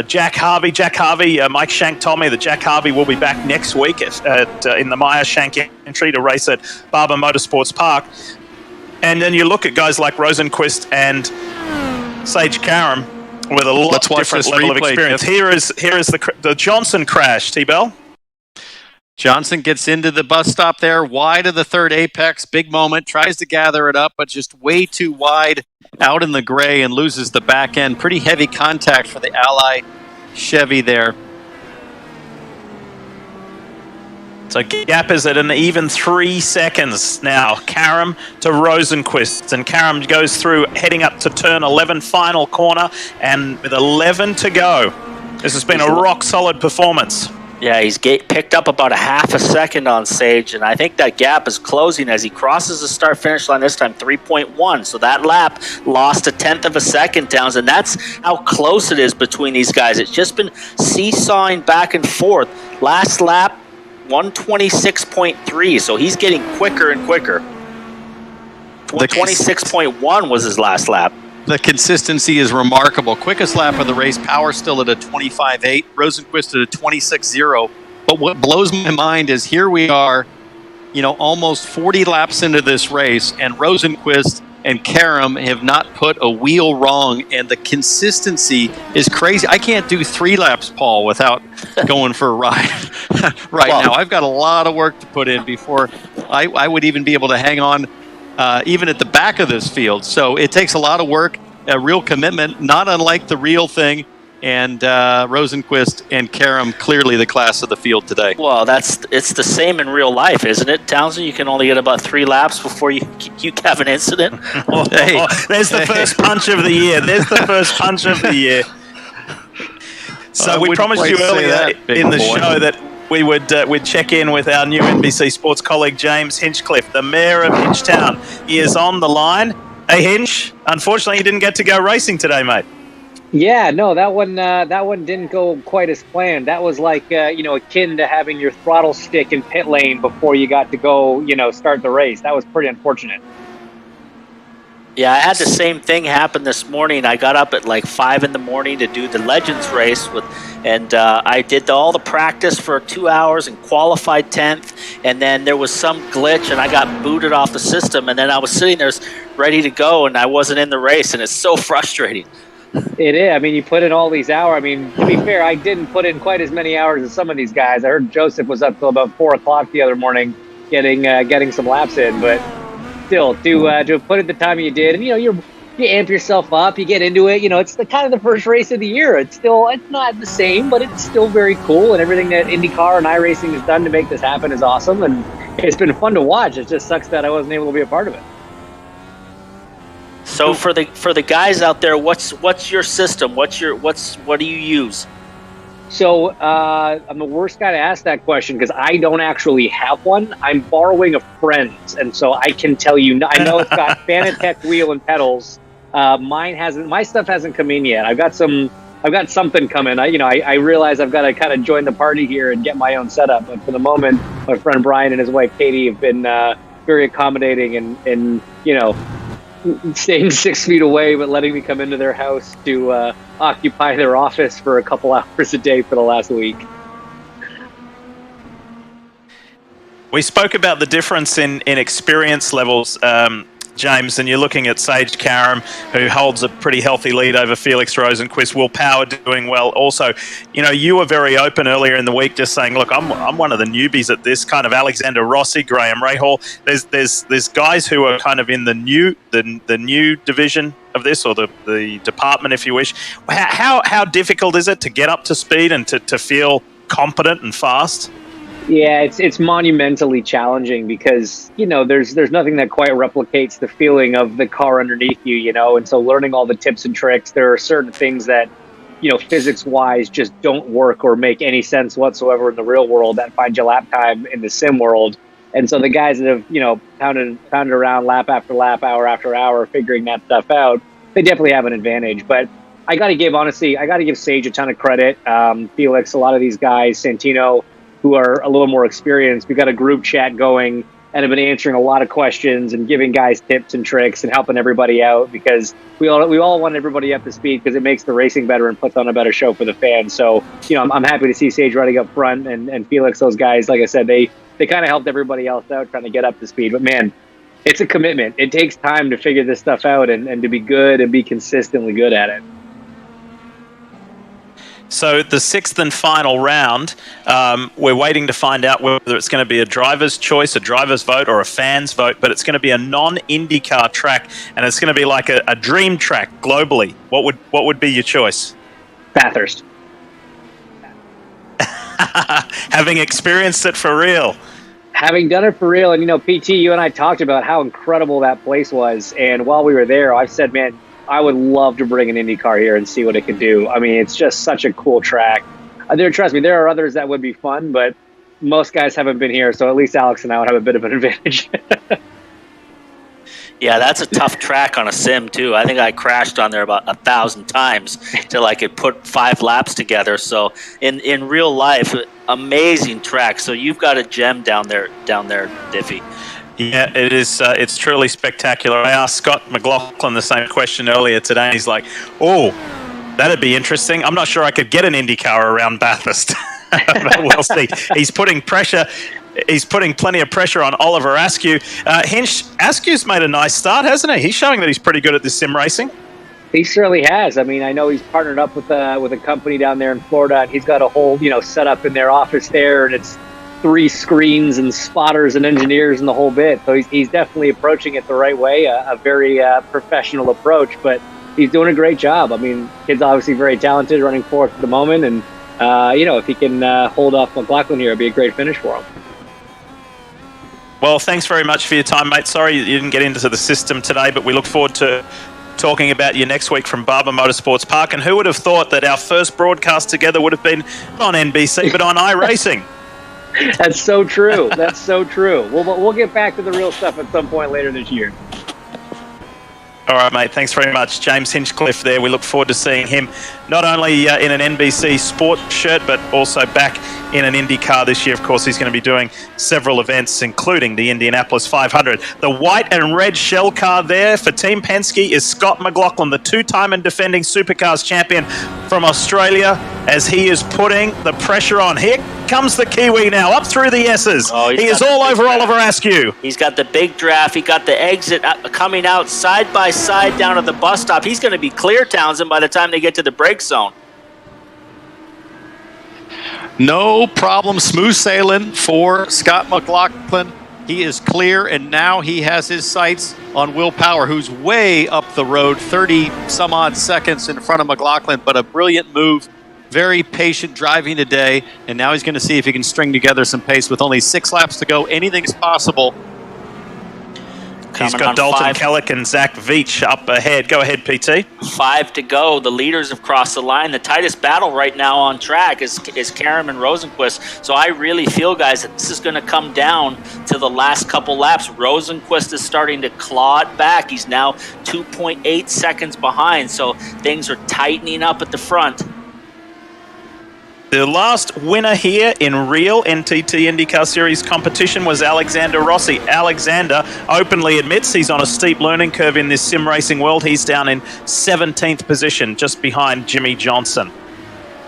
Jack Harvey, Mike Shank told me that Jack Harvey will be back next week in the Meyer Shank entry to race at Barber Motorsports Park. And then you look at guys like Rosenquist and Sage Karam with a lot different level of experience. Here is the Johnson crash, T-Bell. Johnson gets into the bus stop there, wide of the third apex, big moment, tries to gather it up, but just way too wide out in the gray and loses the back end. Pretty heavy contact for the Ally Chevy there. So gap is at an even 3 seconds now. Karam to Rosenquist, and Karam goes through, heading up to turn 11, final corner, and with 11 to go. This has been a rock-solid performance. Yeah, he's picked up about a half a second on Sage, and I think that gap is closing as he crosses the start-finish line this time, 3.1. So that lap lost a tenth of a second, Towns, and that's how close it is between these guys. It's just been seesawing back and forth. Last lap, 126.3, so he's getting quicker and quicker. 26.1 was his last lap. The consistency is remarkable. Quickest lap of the race, Power still at a 25.8, Rosenqvist at a 26.0. But what blows my mind is here we are, almost 40 laps into this race, and Rosenqvist and Karam have not put a wheel wrong, and the consistency is crazy. I can't do 3 laps, Paul, without going for a ride now. I've got a lot of work to put in before I would even be able to hang on even at the back of this field. So it takes a lot of work, a real commitment, not unlike the real thing. And Rosenqvist and Karam clearly the class of the field today. Well, it's the same in real life, isn't it, Townsend? You can only get about 3 laps before you have an incident. There's the first punch of the year. So we promised you earlier in the show that we'd check in with our new NBC Sports colleague, James Hinchcliffe, the mayor of Hinchtown. He is on the line. Hey, Hinch, unfortunately, you didn't get to go racing today, mate. Yeah, no, that one didn't go quite as planned. That was like, akin to having your throttle stick in pit lane before you got to go, start the race. That was pretty unfortunate. Yeah, I had the same thing happen this morning. I got up at like 5 in the morning to do the Legends race, and I did all the practice for 2 hours and qualified 10th, and then there was some glitch and I got booted off the system, and then I was sitting there ready to go and I wasn't in the race, and it's so frustrating. It is. I mean, you put in all these hours. I mean, to be fair, I didn't put in quite as many hours as some of these guys. I heard Joseph was up till about 4 o'clock the other morning getting some laps in, but still, to put in the time you did, and you amp yourself up, you get into it. It's the kind of the first race of the year. It's not the same, but it's still very cool, and everything that INDYCAR and iRacing has done to make this happen is awesome, and it's been fun to watch. It just sucks that I wasn't able to be a part of it. So for the guys out there, what's your system? What do you use? So I'm the worst guy to ask that question because I don't actually have one. I'm borrowing a friend's, and so I can tell you. I know it's got Fanatec wheel and pedals. Mine hasn't. My stuff hasn't come in yet. I've got something coming. I realize I've got to kind of join the party here and get my own setup. But for the moment, my friend Brian and his wife Katie have been very accommodating and staying 6 feet away, but letting me come into their house to occupy their office for a couple hours a day for the last week. We spoke about the difference in experience levels, James, and you're looking at Sage Karam, who holds a pretty healthy lead over Felix Rosenqvist. Will Power doing well. Also, you were very open earlier in the week, just saying, look, I'm one of the newbies at this. Kind of Alexander Rossi, Graham Rahal. There's guys who are kind of in the new division of this, or the department, if you wish. How difficult is it to get up to speed and to feel competent and fast? Yeah, it's monumentally challenging because, there's nothing that quite replicates the feeling of the car underneath you, and so learning all the tips and tricks, there are certain things that, physics-wise just don't work or make any sense whatsoever in the real world that find you lap time in the sim world. And so the guys that have, pounded around lap after lap, hour after hour, figuring that stuff out, they definitely have an advantage. But I got to give Sage a ton of credit. Felix, a lot of these guys, Santino, who are a little more experienced. We got a group chat going and have been answering a lot of questions and giving guys tips and tricks and helping everybody out because we all want everybody up to speed because it makes the racing better and puts on a better show for the fans. So, I'm happy to see Sage riding up front and Felix, those guys, like I said, they kind of helped everybody else out trying to get up to speed. But man, it's a commitment. It takes time to figure this stuff out and to be good and be consistently good at it. So the 6th and final round, we're waiting to find out whether it's going to be a driver's choice, a driver's vote, or a fan's vote, but it's going to be a non-INDYCAR track, and it's going to be like a dream track globally. What would be your choice? Bathurst. Having experienced it for real. Having done it for real, and PT, you and I talked about how incredible that place was, and while we were there, I said, man, I would love to bring an INDYCAR here and see what it can do. I mean, it's just such a cool track. Trust me, there are others that would be fun, but most guys haven't been here, so at least Alex and I would have a bit of an advantage. Yeah, that's a tough track on a sim too. I think I crashed on there about 1,000 times till I could put 5 laps together. So in real life, amazing track. So you've got a gem down there, Diffie. Yeah, it is. It's truly spectacular. I asked Scott McLaughlin the same question earlier today. He's like, "Oh, that'd be interesting. I'm not sure I could get an IndyCar around Bathurst." But we'll see. He's putting pressure. He's putting plenty of pressure on Oliver Askew. Hinch, Askew's made a nice start, hasn't he? He's showing that he's pretty good at this sim racing. He certainly has. I mean, I know he's partnered up with a company down there in Florida, and he's got a whole setup in their office there, and it's 3 screens and spotters and engineers and the whole bit. So he's definitely approaching it the right way, a very professional approach. But he's doing a great job. I mean, kid's obviously very talented, running 4th at the moment, and if he can hold off McLaughlin here, it'd be a great finish for him. Well, thanks very much for your time, mate. Sorry you didn't get into the system today, but we look forward to talking about you next week from Barber Motorsports Park. And who would have thought that our first broadcast together would have been not on NBC, but on iRacing? That's so true. That's so true. We'll get back to the real stuff at some point later this year. All right, mate. Thanks very much. James Hinchcliffe there. We look forward to seeing him not only in an NBC Sport shirt, but also back in an IndyCar this year. Of course, he's going to be doing several events, including the Indianapolis 500. The white and red shell car there for Team Penske is Scott McLaughlin, the 2-time and defending Supercars champion from Australia, as he is putting the pressure on. Here comes the Kiwi now, up through the S's. Oh, he is all over draft. Oliver Askew. He's got the big draft. He got the exit coming out side by side down to the bus stop. He's going to be clear, Townsend, by the time they get to the brake zone. No problem. Smooth sailing for Scott McLaughlin. He is clear, and now he has his sights on Will Power, who's way up the road, 30-some-odd seconds in front of McLaughlin, but a brilliant move. Very patient driving today, and now he's going to see if he can string together some pace with only 6 laps to go. Anything is possible. He's got Dalton Kellick and Zach Veach up ahead. Go ahead, PT. 5 to go. The leaders have crossed the line. The tightest battle right now on track is Karam and Rosenquist. So I really feel, guys, that this is going to come down to the last couple laps. Rosenquist is starting to claw it back. He's now 2.8 seconds behind. So things are tightening up at the front. The last winner here in real NTT IndyCar Series competition was Alexander Rossi. Alexander openly admits he's on a steep learning curve in this sim racing world. He's down in 17th position, just behind Jimmy Johnson.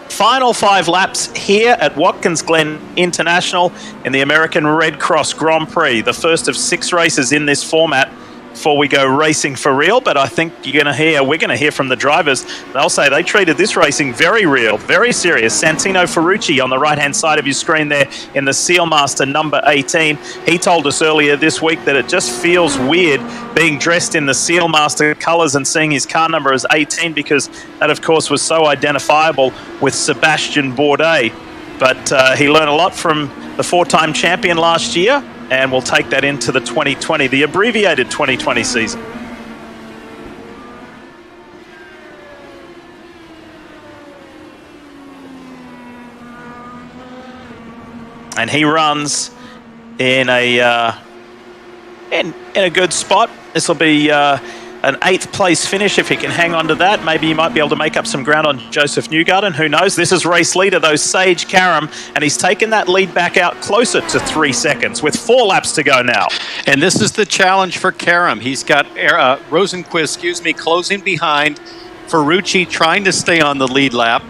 Final 5 laps here at Watkins Glen International in the American Red Cross Grand Prix, the first of 6 races in this format before we go racing for real. But I think we're going to hear from the drivers. They'll say they treated this racing very real, very serious. Santino Ferrucci on the right-hand side of your screen there in the Sealmaster number 18. He told us earlier this week that it just feels weird being dressed in the Sealmaster colours and seeing his car number as 18, because that, of course, was so identifiable with Sebastian Bourdais. But he learned a lot from the 4-time champion last year, and we'll take that into the 2020, the abbreviated 2020 season. And he runs in a good spot. This will be an 8th place finish if he can hang on to that. Maybe he might be able to make up some ground on Joseph Newgarden. Who knows? This is race leader, though, Sage Karam, and he's taken that lead back out closer to 3 seconds with 4 laps to go now. And this is the challenge for Karam. He's got Rosenquist, closing behind. Ferrucci trying to stay on the lead lap.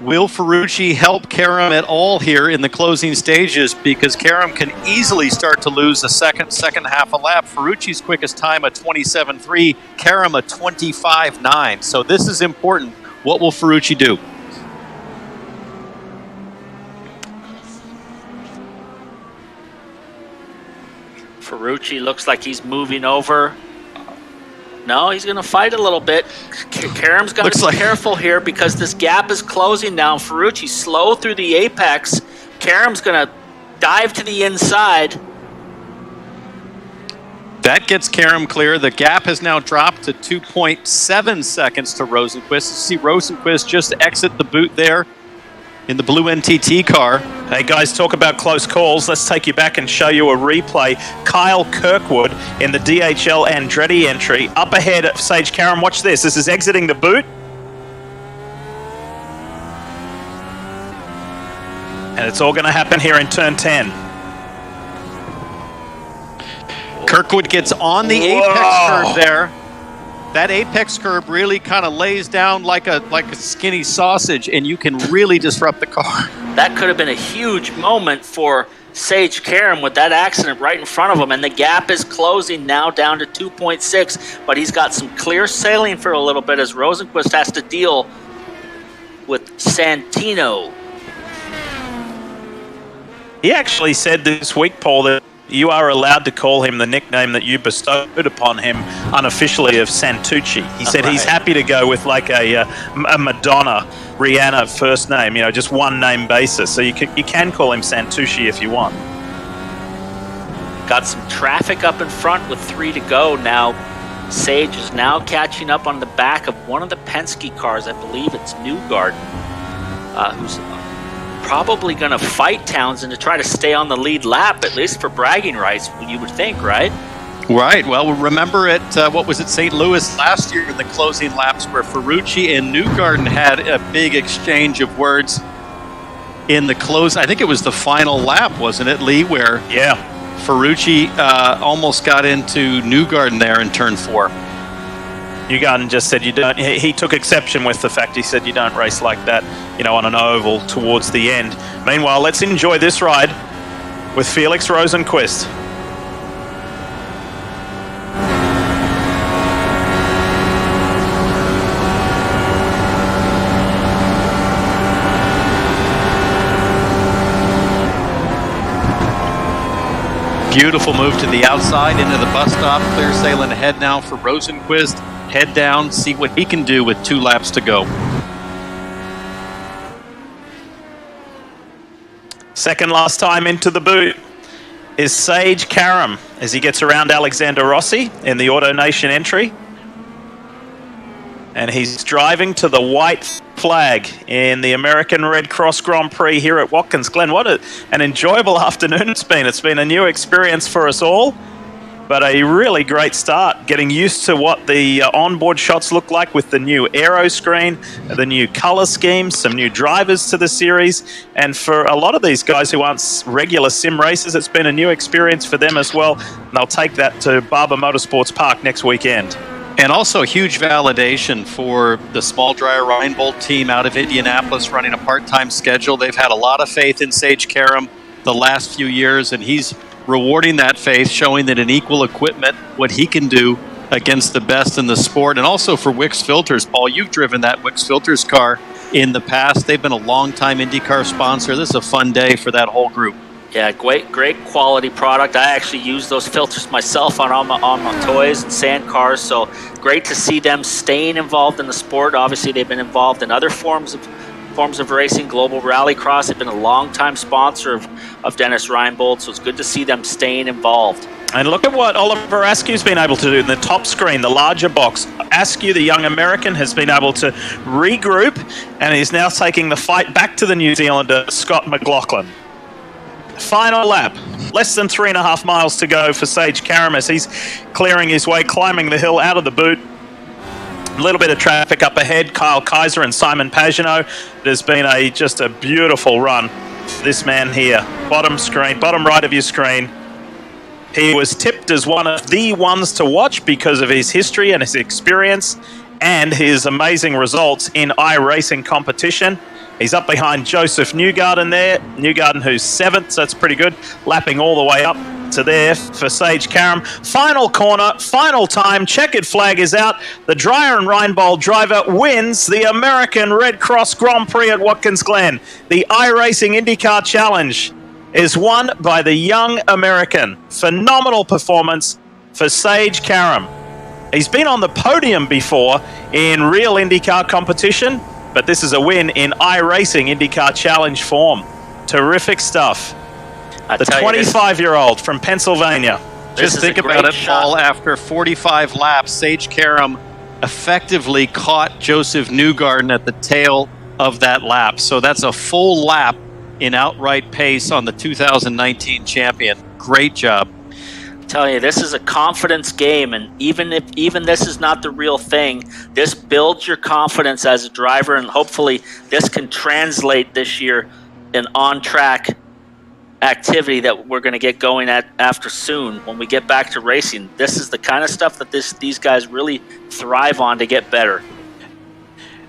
Will Ferrucci help Karam at all here in the closing stages? Because Karam can easily start to lose a second half a lap. Ferrucci's quickest time a 27.3, Karam a 25.9. So this is important. What will Ferrucci do? Ferrucci looks like he's moving over. No, he's going to fight a little bit. Karam's got to be careful here because this gap is closing now. Ferrucci's slow through the apex. Karam's going to dive to the inside. That gets Karam clear. The gap has now dropped to 2.7 seconds to Rosenquist. You see Rosenquist just exit the boot there. in the blue NTT car. Hey guys, talk about close calls. Let's take you back and show you a replay. Kyle Kirkwood in the DHL Andretti entry. Up ahead of Sage Karam. Watch this. This is exiting the boot. And it's all going to happen here in turn 10. Kirkwood gets on the apex curve there. That apex curve really kind of lays down like a skinny sausage, and you can really disrupt the car. That could have been a huge moment for Sage Karam with that accident right in front of him, and the gap is closing now down to 2.6, but he's got some clear sailing for a little bit as Rosenqvist has to deal with Santino. He actually said this week, Paul, that you are allowed to call him the nickname that you bestowed upon him unofficially of Santucci. He said he's happy to go with like a Madonna, Rihanna first name, just one name basis. So you can call him Santucci if you want. Got some traffic up in front with 3 to go now. Sage is now catching up on the back of one of the Penske cars. I believe it's Newgarden, who's probably going to fight Townsend to try to stay on the lead lap, at least for bragging rights, you would think, right? Right. Well, remember what was it, St. Louis last year in the closing laps where Ferrucci and Newgarden had a big exchange of words in the close. I think it was the final lap, wasn't it, Lee, where Ferrucci almost got into Newgarden there in turn 4. Newgarden just said you don't. He took exception with the fact he said you don't race like that, on an oval towards the end. Meanwhile, let's enjoy this ride with Felix Rosenqvist. Beautiful move to the outside into the bus stop. Clear sailing ahead now for Rosenqvist. Head down, see what he can do with 2 laps to go. Second last time into the boot is Sage Karam as he gets around Alexander Rossi in the Auto Nation entry. And he's driving to the white flag in the American Red Cross Grand Prix here at Watkins Glen. What an enjoyable afternoon it's been. It's been a new experience for us all, but a really great start, getting used to what the onboard shots look like with the new aero screen, the new color scheme, some new drivers to the series. And for a lot of these guys who aren't regular sim racers, it's been a new experience for them as well. And they'll take that to Barber Motorsports Park next weekend. And also huge validation for the Small Dryer Reinbold team out of Indianapolis running a part-time schedule. They've had a lot of faith in Sage Karam the last few years, and he's rewarding that faith, showing that in equal equipment, what he can do against the best in the sport. And also for Wix Filters, Paul, you've driven that Wix Filters car in the past. They've been a long-time IndyCar sponsor. This is a fun day for that whole group. Yeah, great quality product. I actually use those filters myself on my toys and sand cars, so great to see them staying involved in the sport. Obviously, they've been involved in other forms of racing, Global Rallycross. They've been a long-time sponsor of Dennis Reinbold, so it's good to see them staying involved. And look at what Oliver Askew's been able to do in the top screen, the larger box. Askew, the young American, has been able to regroup, and he's now taking the fight back to the New Zealander, Scott McLaughlin. Final lap, less than 3.5 miles to go for Sage Karam as he's clearing his way, climbing the hill out of the boot. A little bit of traffic up ahead. Kyle Kaiser and Simon Pagenaud. It has been just a beautiful run. This man here, bottom right of your screen. He was tipped as one of the ones to watch because of his history and his experience and his amazing results in iRacing competition. He's up behind Joseph Newgarden there. Newgarden who's 7th, so that's pretty good. Lapping all the way up to there for Sage Karam. Final corner, final time. Checkered flag is out. The Dryer and Reinbold driver wins the American Red Cross Grand Prix at Watkins Glen. The iRacing IndyCar Challenge is won by the young American. Phenomenal performance for Sage Karam. He's been on the podium before in real IndyCar competition, but this is a win in iRacing IndyCar Challenge form. Terrific stuff. The 25-year-old from Pennsylvania. Just think about it, Paul. After 45 laps, Sage Karam effectively caught Joseph Newgarden at the tail of that lap. So that's a full lap in outright pace on the 2019 champion. Great job. Tell you, this is a confidence game, and even this is not the real thing, this builds your confidence as a driver, and hopefully this can translate this year in on-track activity that we're going to get going at after soon when we get back to racing. This is the kind of stuff that these guys really thrive on to get better.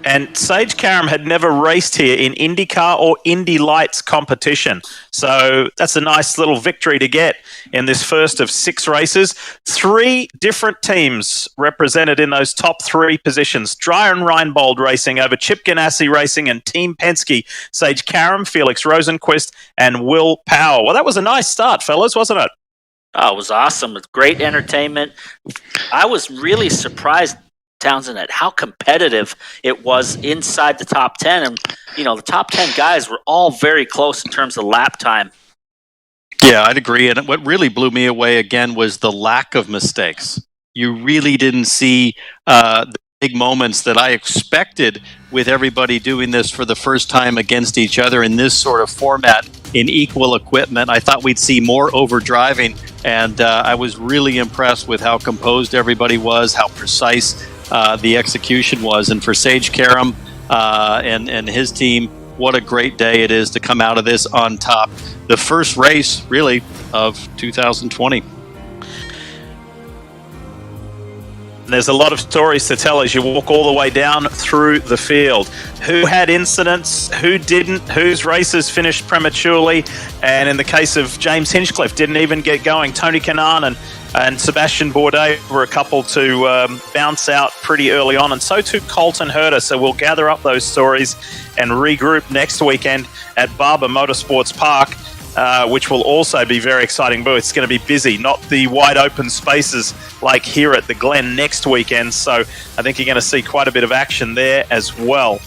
And Sage Karam had never raced here in IndyCar or Indy Lights competition. So that's a nice little victory to get in this first of 6 races. 3 different teams represented in those top 3 positions. Dreyer and Reinbold racing over Chip Ganassi Racing and Team Penske. Sage Karam, Felix Rosenquist, and Will Power. Well, that was a nice start, fellas, wasn't it? Oh, it was awesome. With great entertainment. I was really surprised, Townsend, at how competitive it was inside the top 10. And, the top 10 guys were all very close in terms of lap time. Yeah, I'd agree. And what really blew me away again was the lack of mistakes. You really didn't see the big moments that I expected with everybody doing this for the first time against each other in this sort of format in equal equipment. I thought we'd see more overdriving, and I was really impressed with how composed everybody was, how precise the execution was. And for Sage Karam and his team, what a great day it is to come out of this on top. The first race, really, of 2020. There's a lot of stories to tell as you walk all the way down through the field. Who had incidents, who didn't, whose races finished prematurely, and in the case of James Hinchcliffe, didn't even get going. Tony Kanaan and Sebastian Bourdais were a couple to bounce out pretty early on, and so too Colton Herter. So we'll gather up those stories and regroup next weekend at Barber Motorsports Park, which will also be very exciting. But it's going to be busy, not the wide open spaces like here at the Glen next weekend. So I think you're going to see quite a bit of action there as well.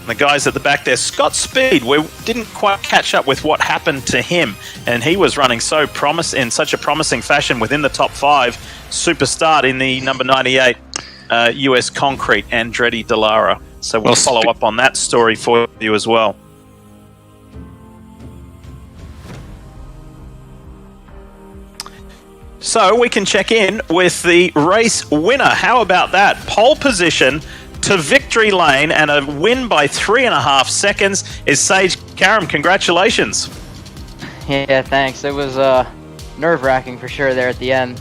The guys at the back there, Scott Speed, we didn't quite catch up with what happened to him, and he was running in such a promising fashion within the top 5. Super start in the number 98 US Concrete, Andretti Dallara. So we'll follow up on that story for you as well. So we can check in with the race winner. How about that? Pole position to victory lane and a win by 3.5 seconds is Sage Karam. Congratulations. Yeah, thanks. It was nerve-wracking for sure there at the end.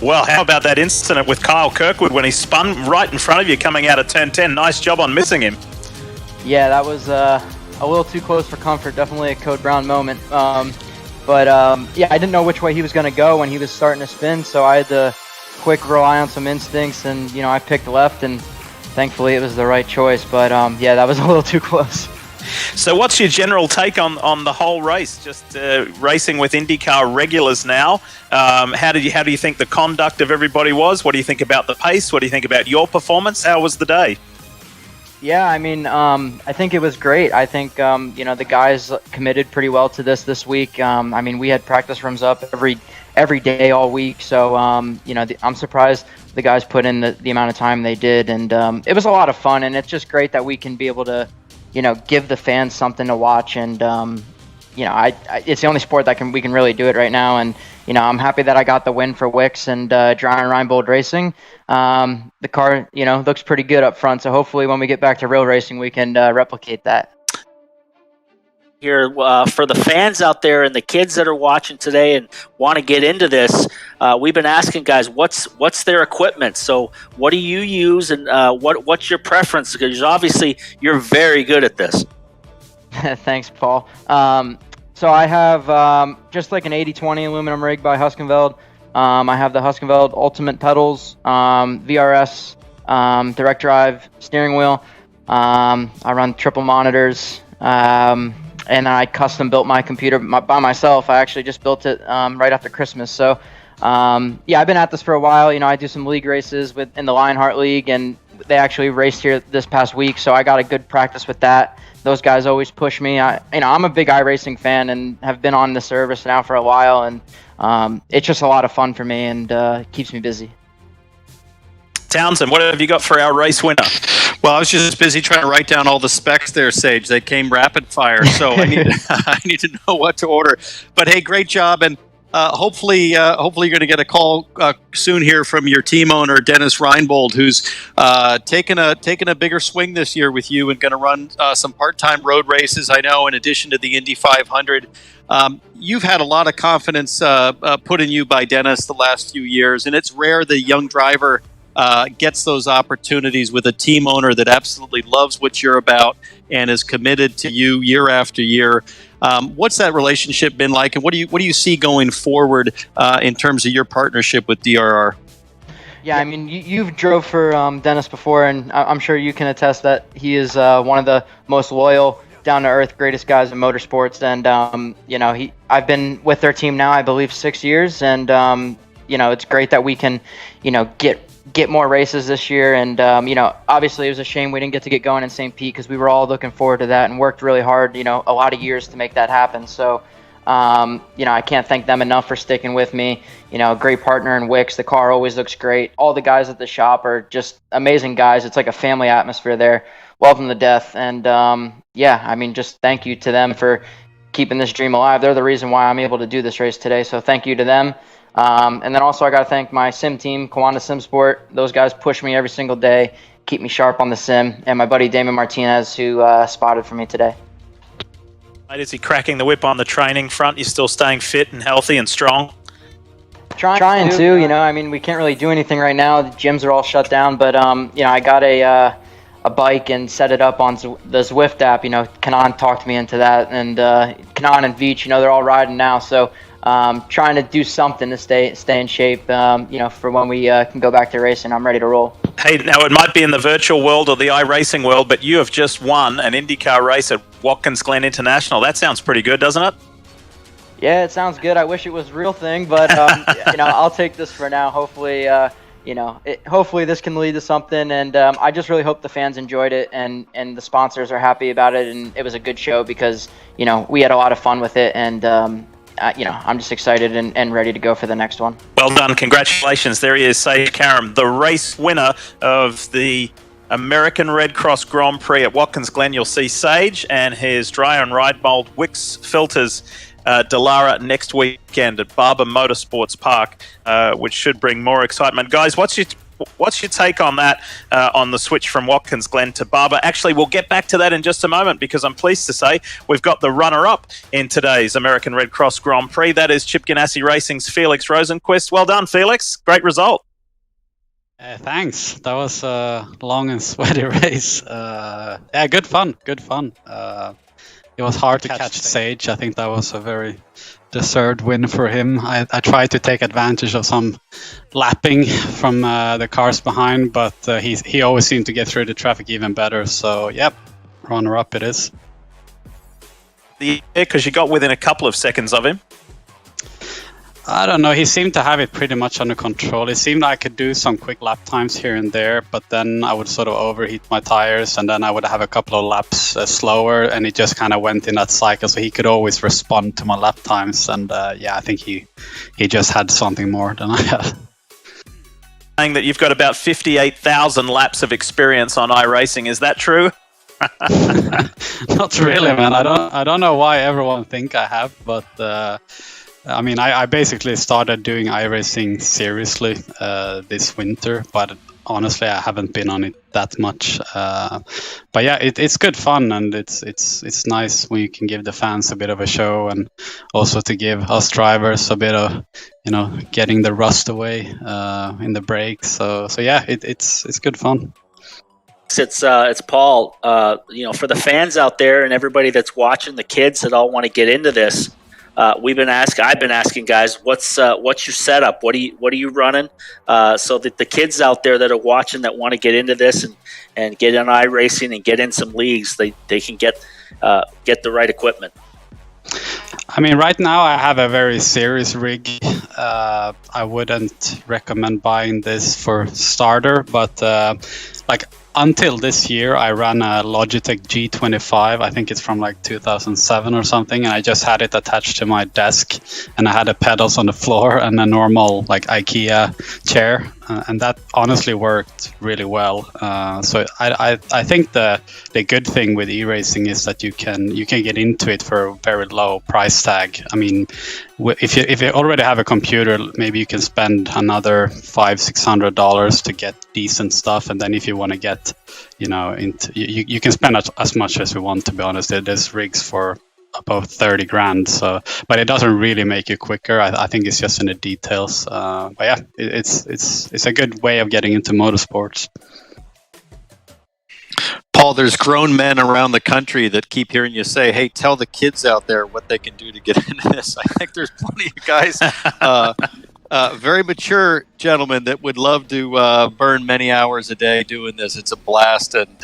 Well, how about that incident with Kyle Kirkwood when he spun right in front of you coming out of turn 10? Nice job on missing him. Yeah, that was a little too close for comfort. Definitely a Code Brown moment. But yeah, I didn't know which way he was going to go when he was starting to spin, so I had to quick rely on some instincts, and I picked left, and thankfully it was the right choice. But yeah, that was a little too close. So what's your general take on the whole race? Just racing with IndyCar regulars now. How do you think the conduct of everybody was? What do you think about the pace? What do you think about your performance? How was the day? Yeah, I mean, I think it was great. I think, the guys committed pretty well to this week. I mean, we had practice rooms up every day all week. So, I'm surprised the guys put in the amount of time they did. And it was a lot of fun. And it's just great that we can be able to, give the fans something to watch. And, it's the only sport that we can really do it right now. And, I'm happy that I got the win for Wicks and Dreyer and Reinbold Racing. The car, looks pretty good up front. So hopefully when we get back to real racing, we can replicate that. Here, for the fans out there and the kids that are watching today and want to get into this, we've been asking guys, what's their equipment? So what do you use, and what's your preference? Because obviously you're very good at this. Thanks, Paul. So I have just like an 80/20 aluminum rig by Huskenveld. I have the Huskenveld Ultimate pedals, VRS, direct drive steering wheel. I run triple monitors, and I custom built my computer by myself. I actually just built it right after Christmas. So yeah, I've been at this for a while. I do some league races in the Lionheart League, and they actually raced here this past week. So I got a good practice with that. Those guys always push me. I'm a big iRacing fan and have been on the service now for a while, and it's just a lot of fun for me and keeps me busy. Townsend, what have you got for our race winner? Well, I was just busy trying to write down all the specs there, Sage. They came rapid fire, so I need to know what to order. But hey, great job, and hopefully you're going to get a call soon here from your team owner, Dennis Reinbold, who's taken a bigger swing this year with you and going to run some part-time road races. I know, in addition to the Indy 500. You've had a lot of confidence put in you by Dennis the last few years, and it's rare the young driver gets those opportunities with a team owner that absolutely loves what you're about and is committed to you year after year. What's that relationship been like, and what do you see going forward in terms of your partnership with DRR? Yeah, I mean, you've drove for Dennis before, and I'm sure you can attest that he is one of the most loyal, down-to-earth, greatest guys in motorsports. And I've been with their team now, I believe, 6 years, and it's great that we can, get more races this year. And obviously it was a shame we didn't get to get going in St. Pete, because we were all looking forward to that and worked really hard, a lot of years to make that happen. So I can't thank them enough for sticking with me. A great partner in Wix. The car always looks great. All the guys at the shop are just amazing guys. It's like a family atmosphere there. Love them to death. And just thank you to them for keeping this dream alive. They're the reason why I'm able to do this race today. So thank you to them. And then also I got to thank my sim team, Kiwanda Sim Sport. Those guys push me every single day, keep me sharp on the sim. And my buddy Damon Martinez, who spotted for me today. Is he cracking the whip on the training front? You're still staying fit and healthy and strong? Trying to, we can't really do anything right now. The gyms are all shut down, but, I got a bike and set it up on the Zwift app. Kanan talked me into that, and Kanan and Veach, they're all riding now. So trying to do something to stay in shape, for when we can go back to racing. I'm ready to roll. Hey, now it might be in the virtual world or the iRacing world, but you have just won an INDYCAR race at Watkins Glen International. That sounds pretty good, doesn't it? Yeah, it sounds good. I wish it was a real thing, but I'll take this for now. Hopefully, hopefully this can lead to something, and I just really hope the fans enjoyed it and the sponsors are happy about it, and it was a good show because we had a lot of fun with it, and I'm just excited and ready to go for the next one. Well done. Congratulations. There he is, Sage Karam, the race winner of the American Red Cross Grand Prix at Watkins Glen. You'll see Sage and his dry and ride mold Wix filters Delara next weekend at Barber Motorsports Park, which should bring more excitement. Guys, what's your take on that, on the switch from Watkins Glen to Barber? Actually, we'll get back to that in just a moment, because I'm pleased to say we've got the runner-up in today's American Red Cross Grand Prix. That is Chip Ganassi Racing's Felix Rosenquist. Well done, Felix. Great result. Thanks. That was a long and sweaty race. Good fun. It was hard to catch Sage. I think that was a very deserved win for him. I tried to take advantage of some lapping from the cars behind, but he always seemed to get through the traffic even better. So, yep, runner-up it is. Because you got within a couple of seconds of him. I don't know. He seemed to have it pretty much under control. It seemed like I could do some quick lap times here and there, but then I would sort of overheat my tires, and then I would have a couple of laps slower, and it just kind of went in that cycle. So he could always respond to my lap times, and I think he just had something more than I had. Saying that you've got about 58,000 laps of experience on iRacing. Is that true? Not really, man. I don't know why everyone think I have, but I basically started doing iRacing seriously this winter, but honestly, I haven't been on it that much. But yeah, it's good fun, and it's nice when you can give the fans a bit of a show, and also to give us drivers a bit of getting the rust away in the brakes. So yeah, it's good fun. It's Paul. For the fans out there and everybody that's watching, the kids that all want to get into this. I've been asking guys, what's your setup? What are you running? So that the kids out there that are watching that want to get into this and get in iRacing and get in some leagues, they can get the right equipment. Right now I have a very serious rig. I wouldn't recommend buying this for starter, but like until this year, I ran a Logitech G25. I think it's from like 2007 or something, and I just had it attached to my desk, and I had the pedals on the floor and a normal like IKEA chair, and that honestly worked really well. So I think the good thing with e-racing is that you can get into it for a very low price tag. I mean, if you already have a computer, maybe you can spend another $500-600 to get decent stuff, and then if you want to get, you can spend as much as you want. To be honest, there's rigs for about 30 grand. So, but it doesn't really make you quicker. I think it's just in the details. But yeah, it's a good way of getting into motorsports. Paul, there's grown men around the country that keep hearing you say, hey, tell the kids out there what they can do to get into this. I think there's plenty of guys, very mature gentlemen that would love to burn many hours a day doing this. It's a blast, and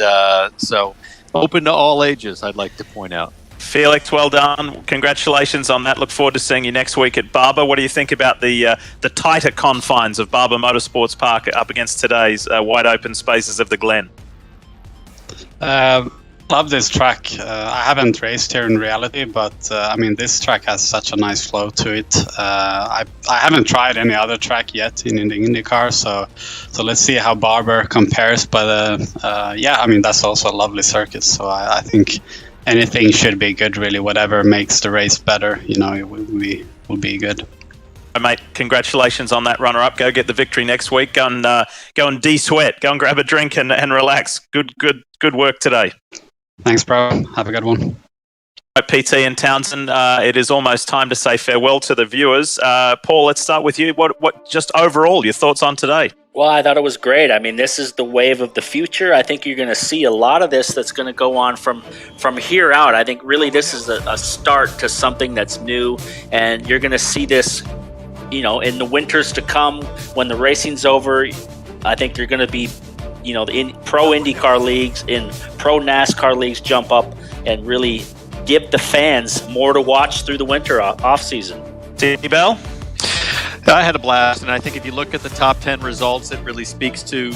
so open to all ages, I'd like to point out. Felix, well done. Congratulations on that. Look forward to seeing you next week at Barber. What do you think about the tighter confines of Barber Motorsports Park up against today's wide open spaces of the Glen? Love this track. I haven't raced here in reality, but I mean, this track has such a nice flow to it. I haven't tried any other track yet in the IndyCar, so let's see how Barber compares. But yeah, I mean, that's also a lovely circuit, so I think anything should be good, really. Whatever makes the race better, it will be good. Mate, congratulations on that runner-up. Go get the victory next week. Go and de-sweat. Go and grab a drink and relax. Good work today. Thanks, bro. Have a good one. PT and Townsend, it is almost time to say farewell to the viewers. Paul, let's start with you. What just overall your thoughts on today? Well, I thought it was great. I mean, this is the wave of the future. I think you're going to see a lot of this that's going to go on from here out. I think really this is a start to something that's new, and you're going to see this, in the winters to come when the racing's over. I think they're going to be, the pro IndyCar leagues, in pro NASCAR leagues jump up and really give the fans more to watch through the winter off season. Danny Bell? I had a blast, and I think if you look at the top 10 results, it really speaks to,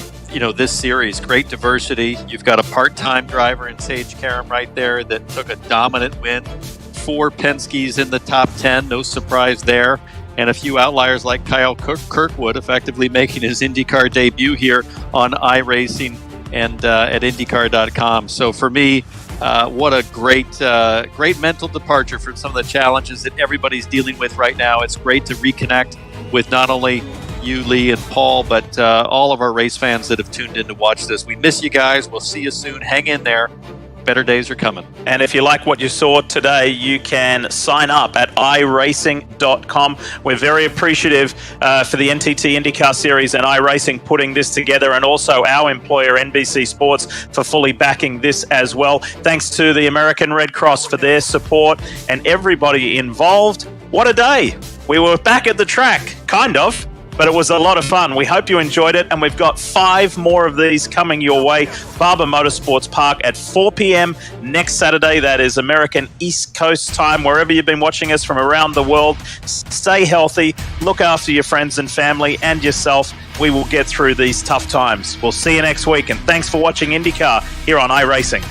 this series. Great diversity. You've got a part-time driver in Sage Karam right there that took a dominant win. 4 Penske's in the top 10, no surprise there. And a few outliers like Kyle Kirkwood effectively making his IndyCar debut here on iRacing and at INDYCAR.com. So for me, what a great mental departure from some of the challenges that everybody's dealing with right now. It's great to reconnect with not only you, Lee, and Paul, but all of our race fans that have tuned in to watch this. We miss you guys. We'll see you soon. Hang in there. Better days are coming. And if you like what you saw today, you can sign up at iRacing.com. We're very appreciative for the NTT IndyCar Series and iRacing putting this together, and also our employer, NBC Sports, for fully backing this as well. Thanks to the American Red Cross for their support and everybody involved. What a day. We were back at the track, kind of. But it was a lot of fun. We hope you enjoyed it, and we've got 5 more of these coming your way. Barber Motorsports Park at 4 p.m. next Saturday. That is American East Coast time. Wherever you've been watching us from around the world, stay healthy, look after your friends and family and yourself. We will get through these tough times. We'll see you next week, and thanks for watching IndyCar here on iRacing.